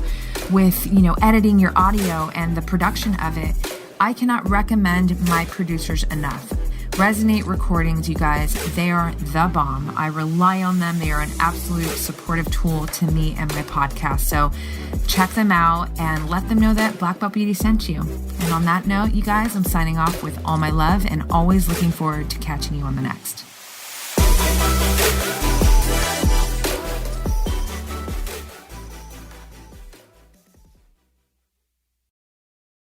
with, editing your audio and the production of it, I cannot recommend my producers enough. Resonate Recordings, you guys, they are the bomb. I rely on them. They are an absolute supportive tool to me and my podcast. So check them out and let them know that Black Belt Beauty sent you. And on that note, you guys, I'm signing off with all my love and always looking forward to catching you on the next.